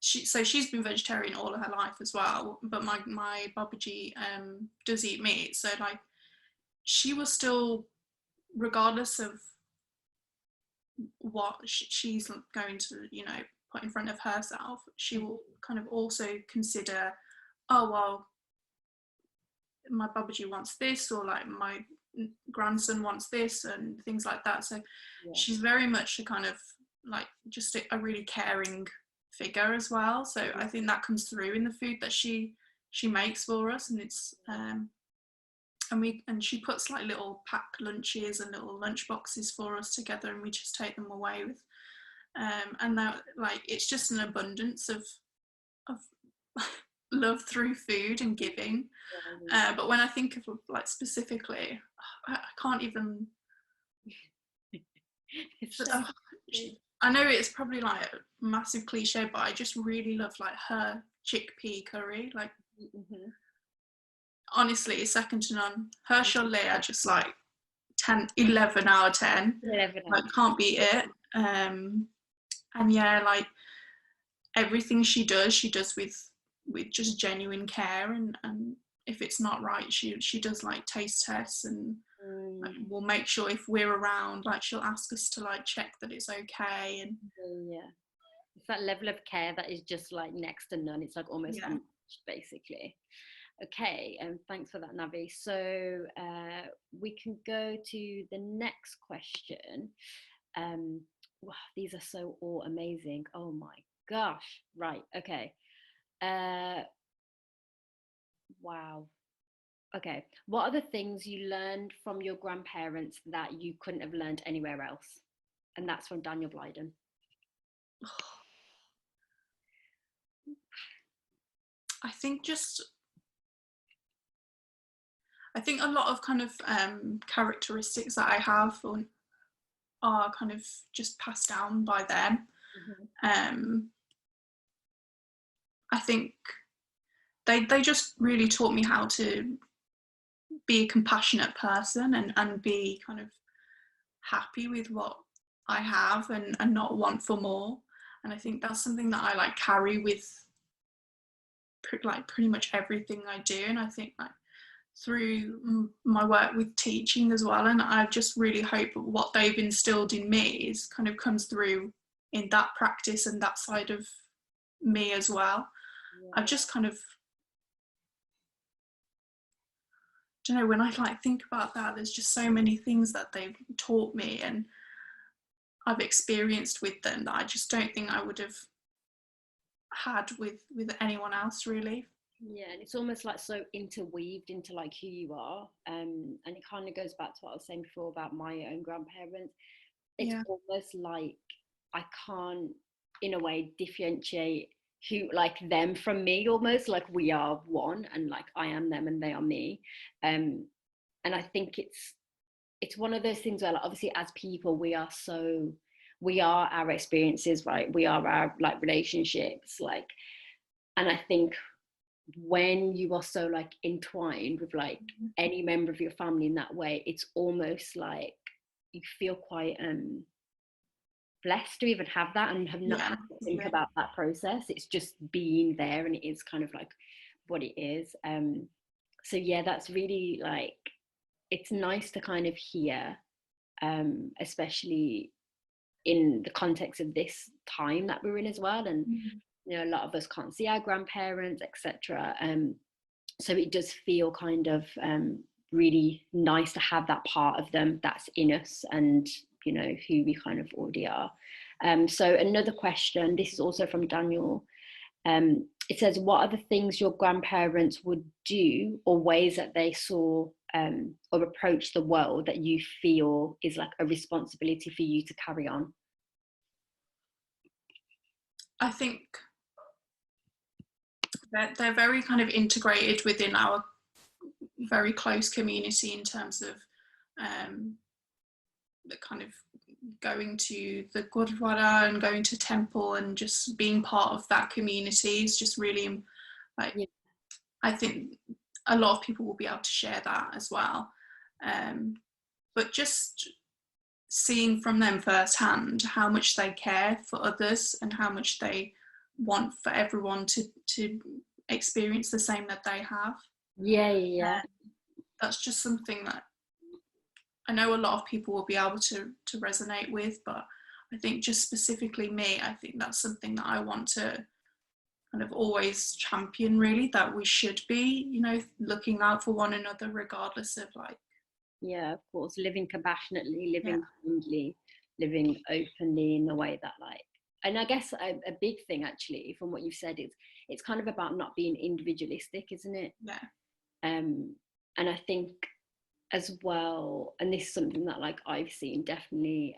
she's been vegetarian all of her life as well, but my babaji does eat meat, so like she will still, regardless of what she's going to put in front of herself, she will kind of also consider, oh well, my babaji wants this, or like my grandson wants this, and things like that. So she's very much a kind of like just a really caring figure as well. So I think that comes through in the food that she makes for us, and it's and she puts like little pack lunches and little lunch boxes for us together, and we just take them away with and that, like, it's just an abundance of love through food and giving. But when I think of like specifically, I can't even I know it's probably like a massive cliche, but I just really love like her chickpea curry. Like honestly, second to none. Her cholet are just like 11 out of 10. Like, can't beat it. And yeah, like everything she does with just genuine care, and if it's not right, she does like taste tests, and like, we'll make sure if we're around, like she'll ask us to like check that it's okay. And it's that level of care that is just like next to none. It's like almost unmatched, basically. Okay, and thanks for that, Navi. So we can go to the next question. Wow, these are so all amazing. Oh my gosh. Right, okay. Wow. Okay. What are the things you learned from your grandparents that you couldn't have learned anywhere else? And that's from Daniel Blyden. I think a lot of kind of characteristics that I have, are kind of just passed down by them. I think they just really taught me how to be a compassionate person and be kind of happy with what I have and not want for more. And I think that's something that I like carry with like pretty much everything I do. And I think like through my work with teaching as well, and I just really hope what they've instilled in me is kind of comes through in that practice and that side of me as well. I just kind of, I don't know, when I like think about that, there's just so many things that they've taught me and I've experienced with them that I just don't think I would have had with anyone else really. Yeah, and it's almost like so interweaved into like who you are, and it kind of goes back to what I was saying before about my own grandparents. It's almost like I can't in a way differentiate who like them from me, almost like we are one, and like I am them and they are me. And I think it's one of those things where like, obviously as people we are our experiences, right? We are our like relationships, like, and I think when you are so like entwined with like any member of your family in that way, it's almost like you feel quite blessed to even have that and have not had to think about that process. It's just being there and it is kind of like what it is. So yeah, that's really like, it's nice to kind of hear, especially in the context of this time that we're in as well. And you know, a lot of us can't see our grandparents, etc. So it does feel kind of really nice to have that part of them that's in us and, you know, who we kind of already are. So another question, this is also from Daniel. It says, what are the things your grandparents would do or ways that they saw or approach the world that you feel is like a responsibility for you to carry on? I think they're very kind of integrated within our very close community in terms of the kind of going to the Gurdwara and going to temple and just being part of that community is just really like, I think a lot of people will be able to share that as well. But just seeing from them firsthand how much they care for others and how much they want for everyone to experience the same that they have. That's just something that I know a lot of people will be able to resonate with, but I think just specifically me, I think that's something that I want to kind of always champion really, that we should be, you know, looking out for one another regardless of like, of course, living compassionately, living kindly, living openly in a way that like, and I guess a big thing actually from what you've said is it's kind of about not being individualistic, isn't it? And I think as well, and this is something that like I've seen definitely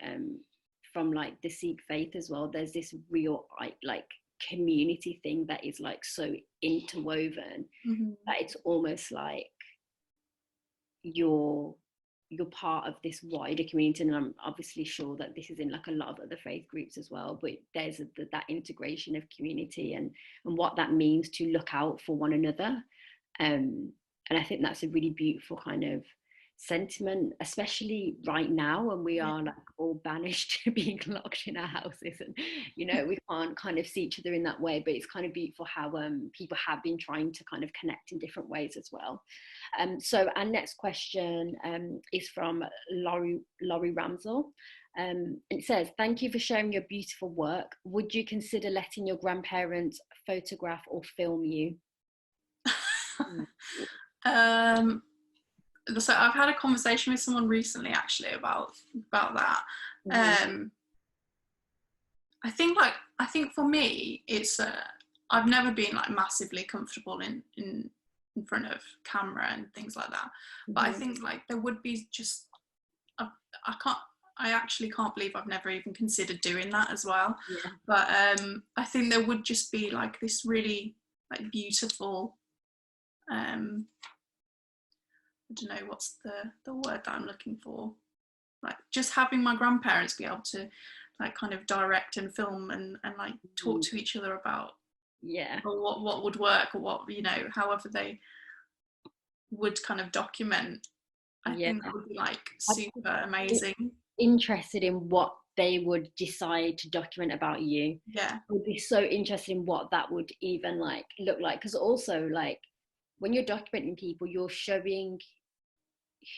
from like the Sikh faith as well, there's this real like community thing that is like so interwoven that it's almost like you're part of this wider community. And I'm obviously sure that this is in like a lot of other faith groups as well, but there's that integration of community and what that means to look out for one another. And I think that's a really beautiful kind of sentiment, especially right now when we are like all banished to being locked in our houses and, you know, we can't kind of see each other in that way. But it's kind of beautiful how people have been trying to kind of connect in different ways as well. So our next question is from Laurie Ramsell. It says, thank you for sharing your beautiful work. Would you consider letting your grandparents photograph or film you? So I've had a conversation with someone recently actually about that. I think for me it's I've never been like massively comfortable in front of camera and things like that, but I think like there would be just I actually can't believe I've never even considered doing that as well. But I think there would just be like this really like beautiful I don't know what's the word that I'm looking for. like just having my grandparents be able to like kind of direct and film and like talk to each other about or what would work, or what, you know, however they would kind of document. I think that would be like super amazing. Interested in what they would decide to document about you. Yeah, I would be so interested in what that would even like look like, because also like when you're documenting people, you're showing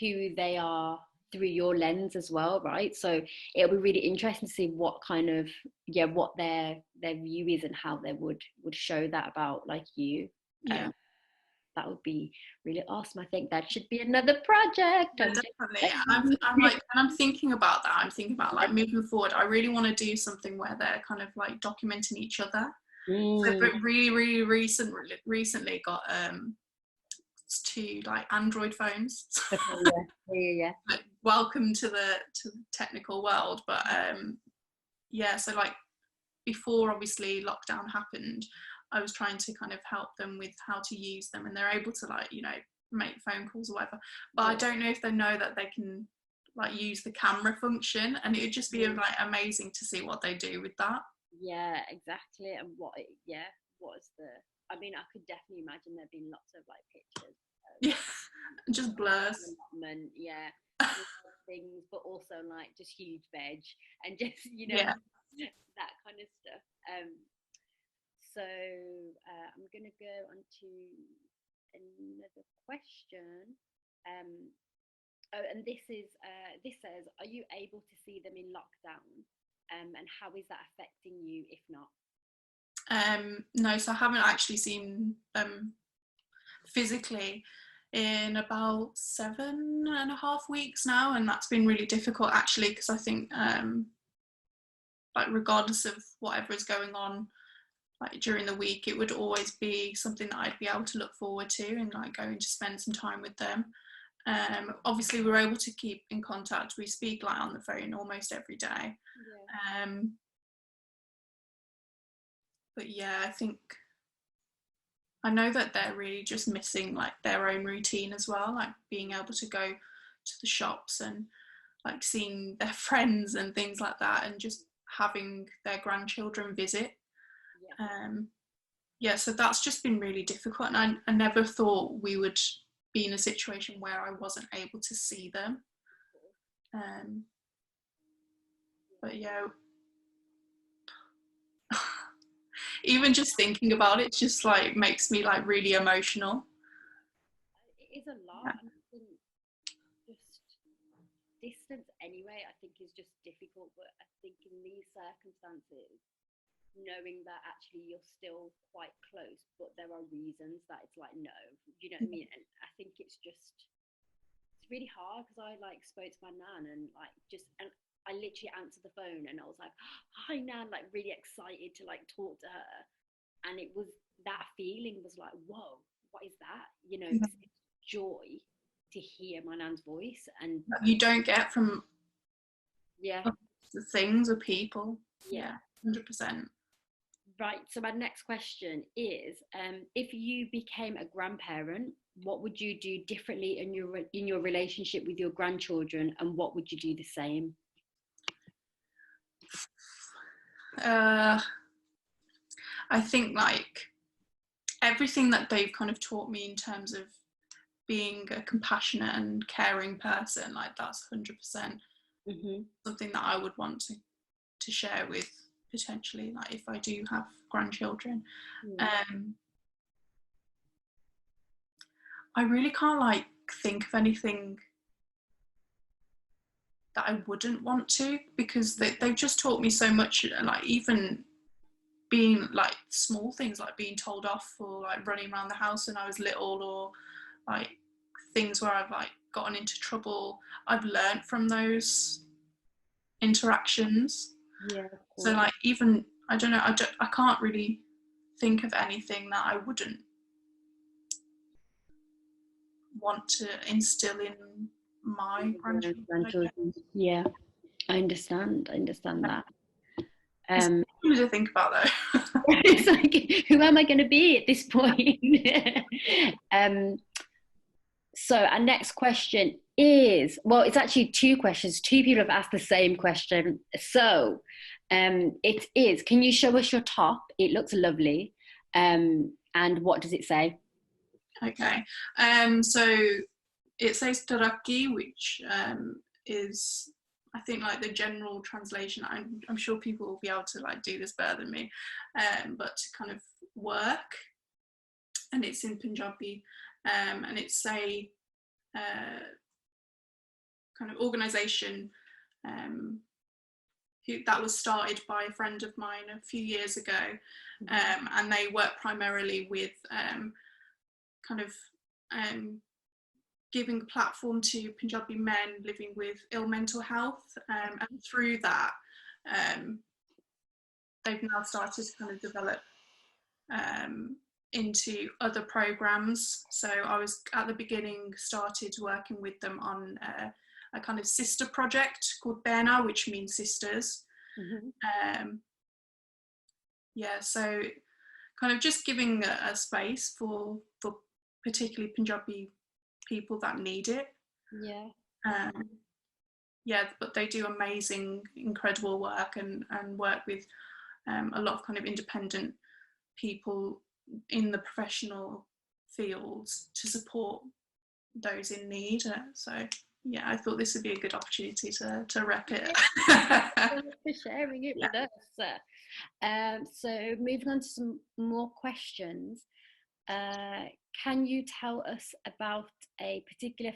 who they are through your lens as well, right? So it'll be really interesting to see what kind of what their view is and how they would show that about like you. That would be really awesome. I think that should be another project. Yeah, definitely. And I'm thinking about that. I'm thinking about like moving forward, I really want to do something where they're kind of like documenting each other. So but really recently got 2 like Android phones. Like, welcome to the technical world. But so like before obviously lockdown happened, I was trying to kind of help them with how to use them, and they're able to like, you know, make phone calls or whatever, but I don't know if they know that they can like use the camera function, and it would just be like amazing to see what they do with that. Yeah, exactly. And what is the, I mean, I could definitely imagine there being lots of like pictures just blurs, things, but also like just huge veg and just, you know, that kind of stuff. So I'm gonna go on to another question. And this says, are you able to see them in lockdown? And how is that affecting you, if not? No, so I haven't actually seen them physically in about 7.5 weeks now, and that's been really difficult actually, because I think like regardless of whatever is going on like during the week, it would always be something that I'd be able to look forward to and like going to spend some time with them. Obviously we're able to keep in contact, we speak like on the phone almost every day. But yeah, I think I know that they're really just missing like their own routine as well, like being able to go to the shops and like seeing their friends and things like that, and just having their grandchildren visit. So that's just been really difficult, and I never thought we would be in a situation where I wasn't able to see them. But yeah, even just thinking about it just like makes me like really emotional. It is a lot. And I think just distance anyway, I think is just difficult, but I think in these circumstances, knowing that actually you're still quite close, but there are reasons that it's like, no, you know what I mean? And I think it's really hard, because I like spoke to my nan and like and I literally answered the phone and I was like, hi nan, like really excited to like talk to her, and it was that feeling was like, whoa, what is that, you know? It's joy to hear my nan's voice, and you don't get from the things or people. 100%. Right, so my next question is, if you became a grandparent, what would you do differently in your relationship with your grandchildren, and what would you do the same? I think like everything that they've kind of taught me in terms of being a compassionate and caring person, like that's 100% something that I would want to share with potentially like if I do have grandchildren. I really can't like think of anything that I wouldn't want to, because they've just taught me so much, like even being like small things like being told off for like running around the house when I was little, or like things where I've like gotten into trouble, I've learned from those interactions. So like even I don't know, I can't really think of anything that I wouldn't want to instill in my grandchildren. Yeah, I understand that. Who to think about though? It's like, who am I going to be at this point? So our next question is, well, it's actually two questions. Two people have asked the same question. So it is, can you show us your top? It looks lovely. And what does it say? Okay, so it says Taraki, which is, I think, like the general translation. I'm sure people will be able to like do this better than me, but to kind of work, and it's in Punjabi, and it's a kind of organisation that was started by a friend of mine a few years ago, and they work primarily with kind of giving a platform to Punjabi men living with ill mental health, and through that they've now started to kind of develop into other programs. So I was at the beginning started working with them on a kind of sister project called Bena, which means sisters. Yeah, so kind of just giving a space for particularly Punjabi people that need it. Yeah, but they do amazing, incredible work, and work with a lot of kind of independent people in the professional fields to support those in need. So yeah, I thought this would be a good opportunity to rep it. Thanks for sharing it with us. So moving on to some more questions. Can you tell us about a particular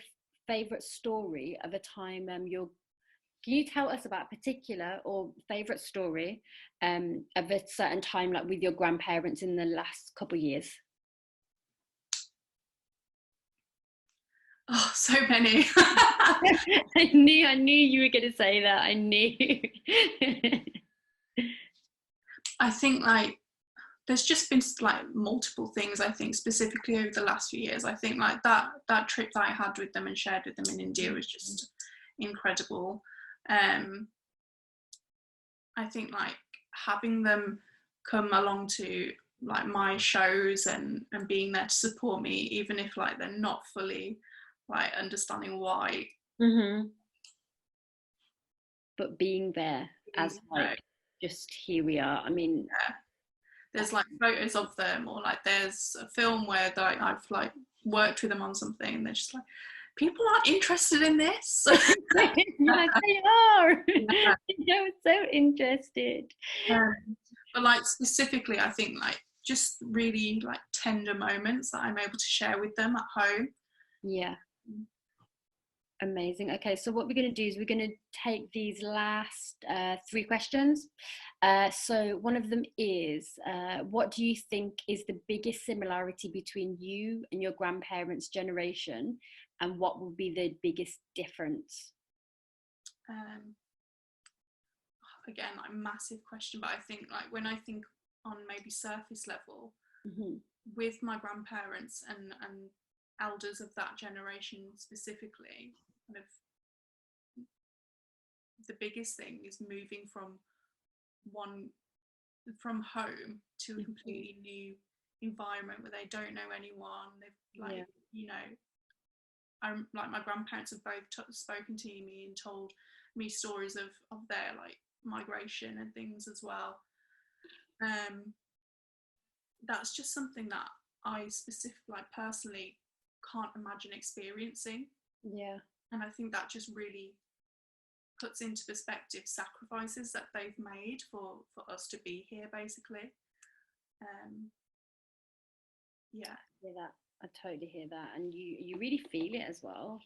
favourite story of a time can you tell us about a particular or favourite story of a certain time, like with your grandparents in the last couple of years? Oh, so many. I knew you were going to say that. I knew. I think like there's just been like multiple things, I think, specifically over the last few years. I think like that trip that I had with them and shared with them in India was just incredible. I think like having them come along to like my shows and being there to support me, even if like they're not fully like understanding why. But being there as like, just here we are. I mean, yeah. There's like photos of them, or like there's a film where like I've like worked with them on something and they're just like, people aren't interested in this. You're like, they are. Yeah. They're so interested. But like specifically, I think like just really like tender moments that I'm able to share with them at home. Yeah. Amazing. Okay, so what we're going to do is we're going to take these last 3 questions. So one of them is, what do you think is the biggest similarity between you and your grandparents' generation, and what will be the biggest difference? Again, like massive question, but I think like when I think on maybe surface level, with my grandparents and elders of that generation specifically, kind of the biggest thing is moving from home to a completely new environment where they don't know anyone. They've like, you know, like my grandparents have both spoken to me and told me stories of their like migration and things as well. That's just something that I specifically, like personally, can't imagine experiencing. And I think that just really puts into perspective sacrifices that they've made for us to be here, basically. Yeah. That I totally hear that, and you really feel it as well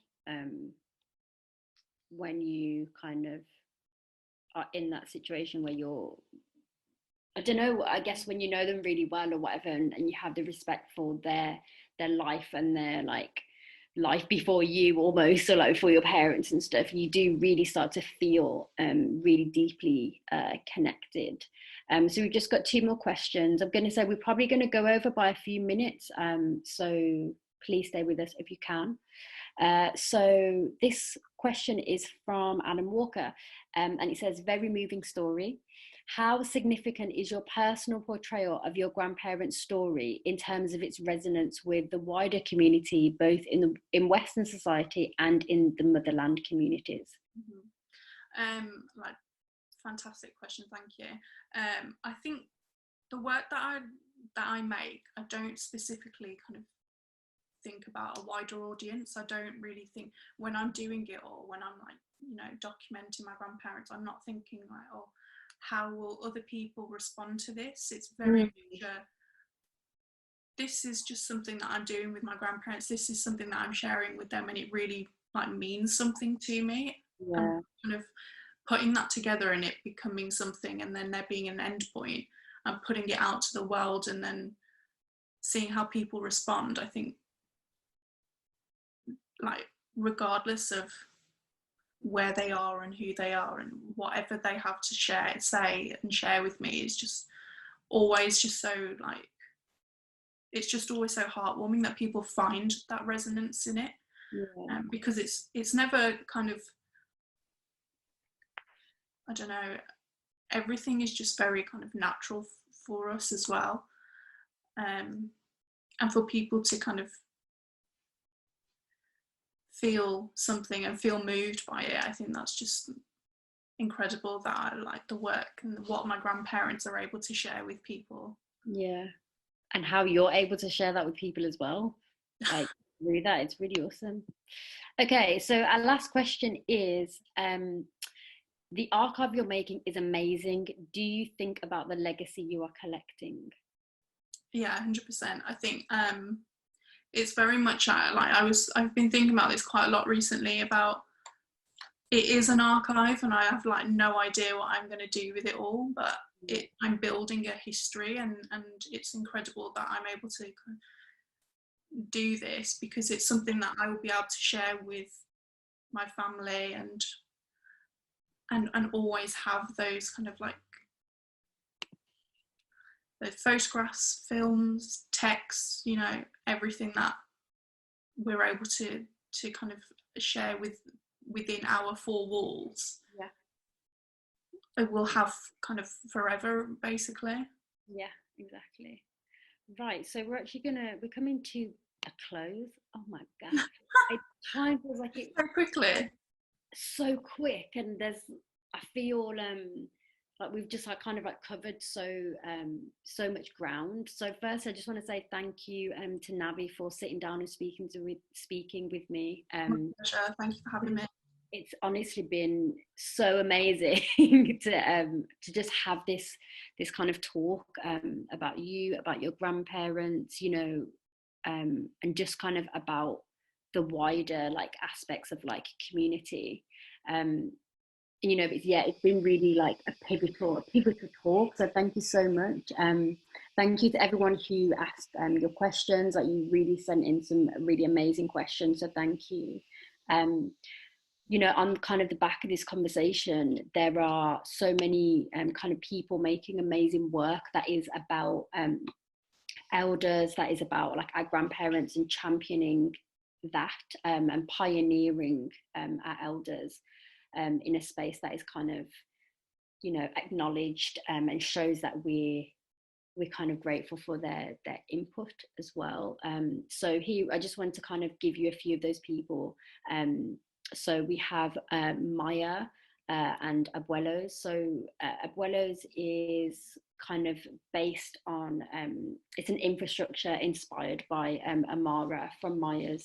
when you kind of are in that situation where you're, I don't know, I guess when you know them really well or whatever, and you have the respect for their life and their like life before you almost, or like for your parents and stuff, you do really start to feel really deeply connected. So we've just got 2 more questions. I'm going to say we're probably going to go over by a few minutes, so please stay with us if you can. So this question is from Adam Walker, and it says, very moving story. How significant is your personal portrayal of your grandparents' story in terms of its resonance with the wider community, both in Western society and in the motherland communities? Like, fantastic question, thank you. I think the work that I make, I don't specifically kind of think about a wider audience. I don't really think, when I'm doing it, or when I'm like, you know, documenting my grandparents, I'm not thinking like, oh, how will other people respond to this? It's very much this is just something that I'm doing with my grandparents. This is something that I'm sharing with them, and it really like means something to me. Yeah. And kind of putting that together and it becoming something, and then there being an end point and putting it out to the world, and then seeing how people respond. I think, like, regardless of where they are and who they are and whatever they have to say and share with me, is just always just so, like, it's just always so heartwarming that people find that resonance in it. Because it's never kind of, I don't know, everything is just very kind of natural for us as well, and for people to kind of feel something and feel moved by it, I think that's just incredible, that I like the work and what my grandparents are able to share with people. Yeah, and how you're able to share that with people as well, like through that. It's really awesome. Okay, so our last question is, the archive you're making is amazing. Do you think about the legacy you are collecting? Yeah, 100%. I think it's very much like, I've been thinking about this quite a lot recently, about it is an archive and I have like no idea what I'm going to do with it all, but I'm building a history, and it's incredible that I'm able to do this, because it's something that I will be able to share with my family, and always have those kind of like the photographs, films, texts, you know, everything that we're able to kind of share within our four walls. Yeah, it will have kind of forever, basically. Yeah, exactly. Right, so we're coming to a close. Oh my god, time feels like it so quickly, so quick, and I feel like we've just kind of like covered so much ground. So first, I just want to say thank you to Navi for sitting down and speaking with me. Pleasure. Thank you for having me. It's honestly been so amazing to just have this kind of talk about you, about your grandparents, you know, and just kind of about the wider like aspects of like community. You know, it's been really like a pivotal talk. So thank you so much. Thank you to everyone who asked your questions. Like, you really sent in some really amazing questions. So thank you. You know, on kind of the back of this conversation, there are so many kind of people making amazing work that is about elders, that is about like our grandparents, and championing that and pioneering our elders in a space that is kind of, you know, acknowledged and shows that we're kind of grateful for their input as well. So here, I just want to kind of give you a few of those people. So we have Maya and Abuelos. So Abuelos is kind of based on, it's an infrastructure inspired by Amara from Maya,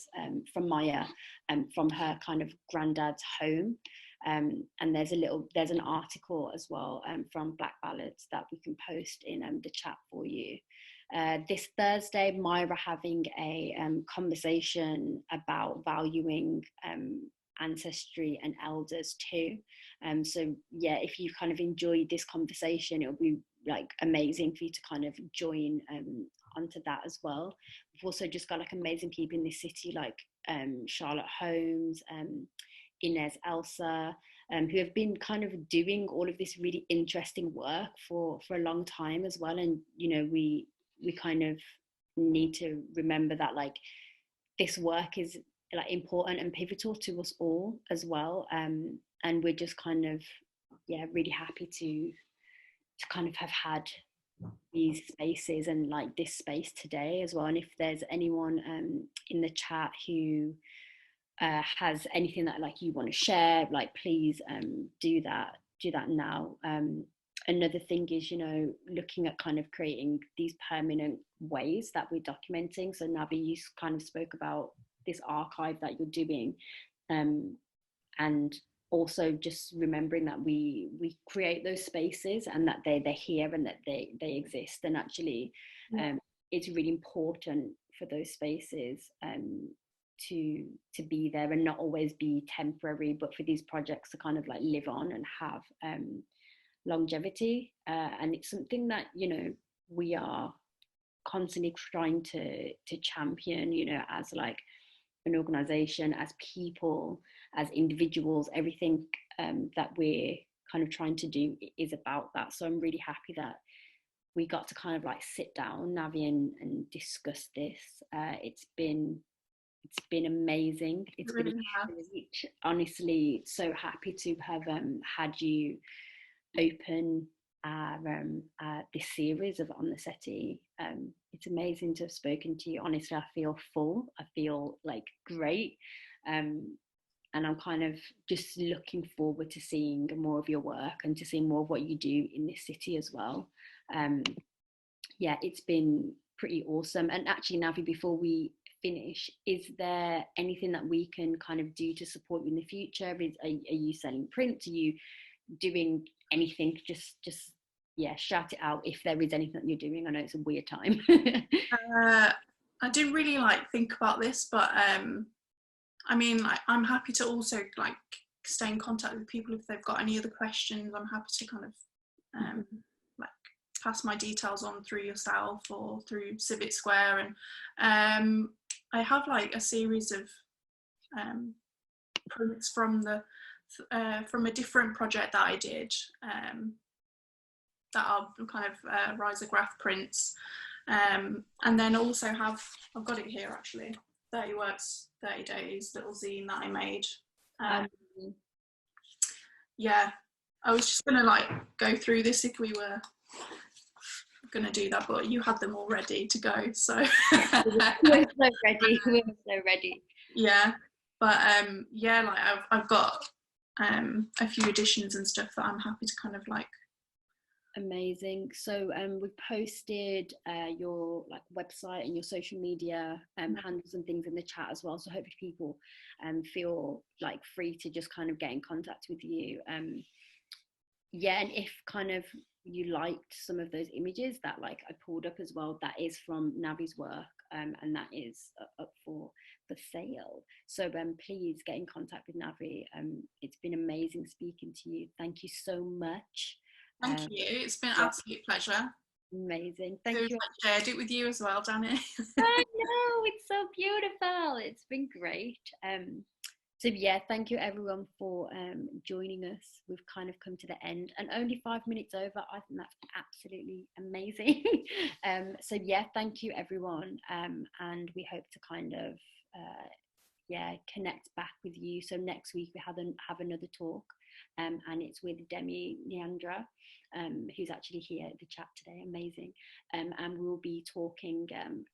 from her kind of granddad's home. And there's an article as well from Black Ballads that we can post in the chat for you. This Thursday, Myra having a conversation about valuing ancestry and elders too. So yeah, if you kind of enjoyed this conversation, it'll be like amazing for you to kind of join onto that as well. We've also just got like amazing people in this city, like Charlotte Holmes, Inez Elsa, who have been kind of doing all of this really interesting work for a long time as well. And you know, we kind of need to remember that like this work is like important and pivotal to us all as well. And we're just kind of, yeah, really happy to kind of have had these spaces and like this space today as well. And if there's anyone in the chat who has anything that like you want to share, like please do that now. Another thing is, you know, looking at kind of creating these permanent ways that we're documenting. So Navi, you kind of spoke about this archive that you're doing, and also just remembering that we create those spaces and that they're here and that they exist. And actually it's really important for those spaces to be there and not always be temporary, but for these projects to kind of like live on and have longevity. And it's something that, you know, we are constantly trying to champion, you know, as like an organization, as people, as individuals. Everything that we're kind of trying to do is about that. So I'm really happy that we got to kind of like sit down, Navi, and discuss this. It's been amazing. It's been a privilege. Honestly, so happy to have had you open this series of On the Settee. It's amazing to have spoken to you. Honestly, I feel full. I feel like great. And I'm kind of just looking forward to seeing more of your work and to seeing more of what you do in this city as well. Yeah, it's been pretty awesome. And actually, Navi, before we finish, is there anything that we can kind of do to support you in the future? Are you selling print? Are you doing anything? Just yeah, shout it out if there is anything that you're doing. I know it's a weird time. I didn't really like think about this, but I mean, like, I'm happy to also like stay in contact with people if they've got any other questions. I'm happy to kind of like pass my details on through yourself or through Civic Square. And I have like a series of prints from a different project that I did that are kind of risograph prints. And then also I've got it here actually, 30 Works, 30 Days, little zine that I made. Yeah, I was just gonna like go through this if we were gonna do that, but you had them all ready to go, so. We're so ready. Yeah, but yeah, like I've got a few editions and stuff that I'm happy to kind of like. Amazing. So we've posted your like website and your social media handles and things in the chat as well, so hopefully people feel like free to just kind of get in contact with you. Yeah, and if kind of you liked some of those images that like I pulled up as well, that is from Navi's work, and that is up for sale. So please get in contact with Navi. It's been amazing speaking to you. Thank you so much. Thank you. It's been an absolute pleasure. Amazing. Thank you. I shared it with you as well, Danny. I know, it's so beautiful. It's been great. So yeah, thank you everyone for joining us. We've kind of come to the end and only 5 minutes over. I think that's absolutely amazing. So yeah, thank you everyone. And we hope to kind of connect back with you. So next week we have another talk, and it's with Danni Ebanks-Ingram, who's actually here at the chat today. Amazing. And we'll be talking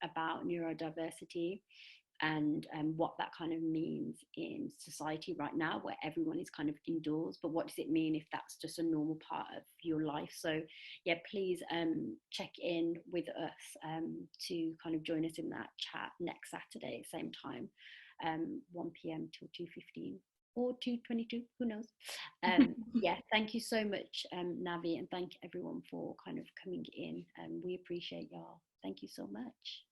about neurodiversity and what that kind of means in society right now, where everyone is kind of indoors, but what does it mean if that's just a normal part of your life? So yeah, please check in with us to kind of join us in that chat next Saturday, same time, 1 p.m. till 2:15 or 2:22, who knows. Yeah, thank you so much, Navi, and thank everyone for kind of coming in, and we appreciate y'all. Thank you so much.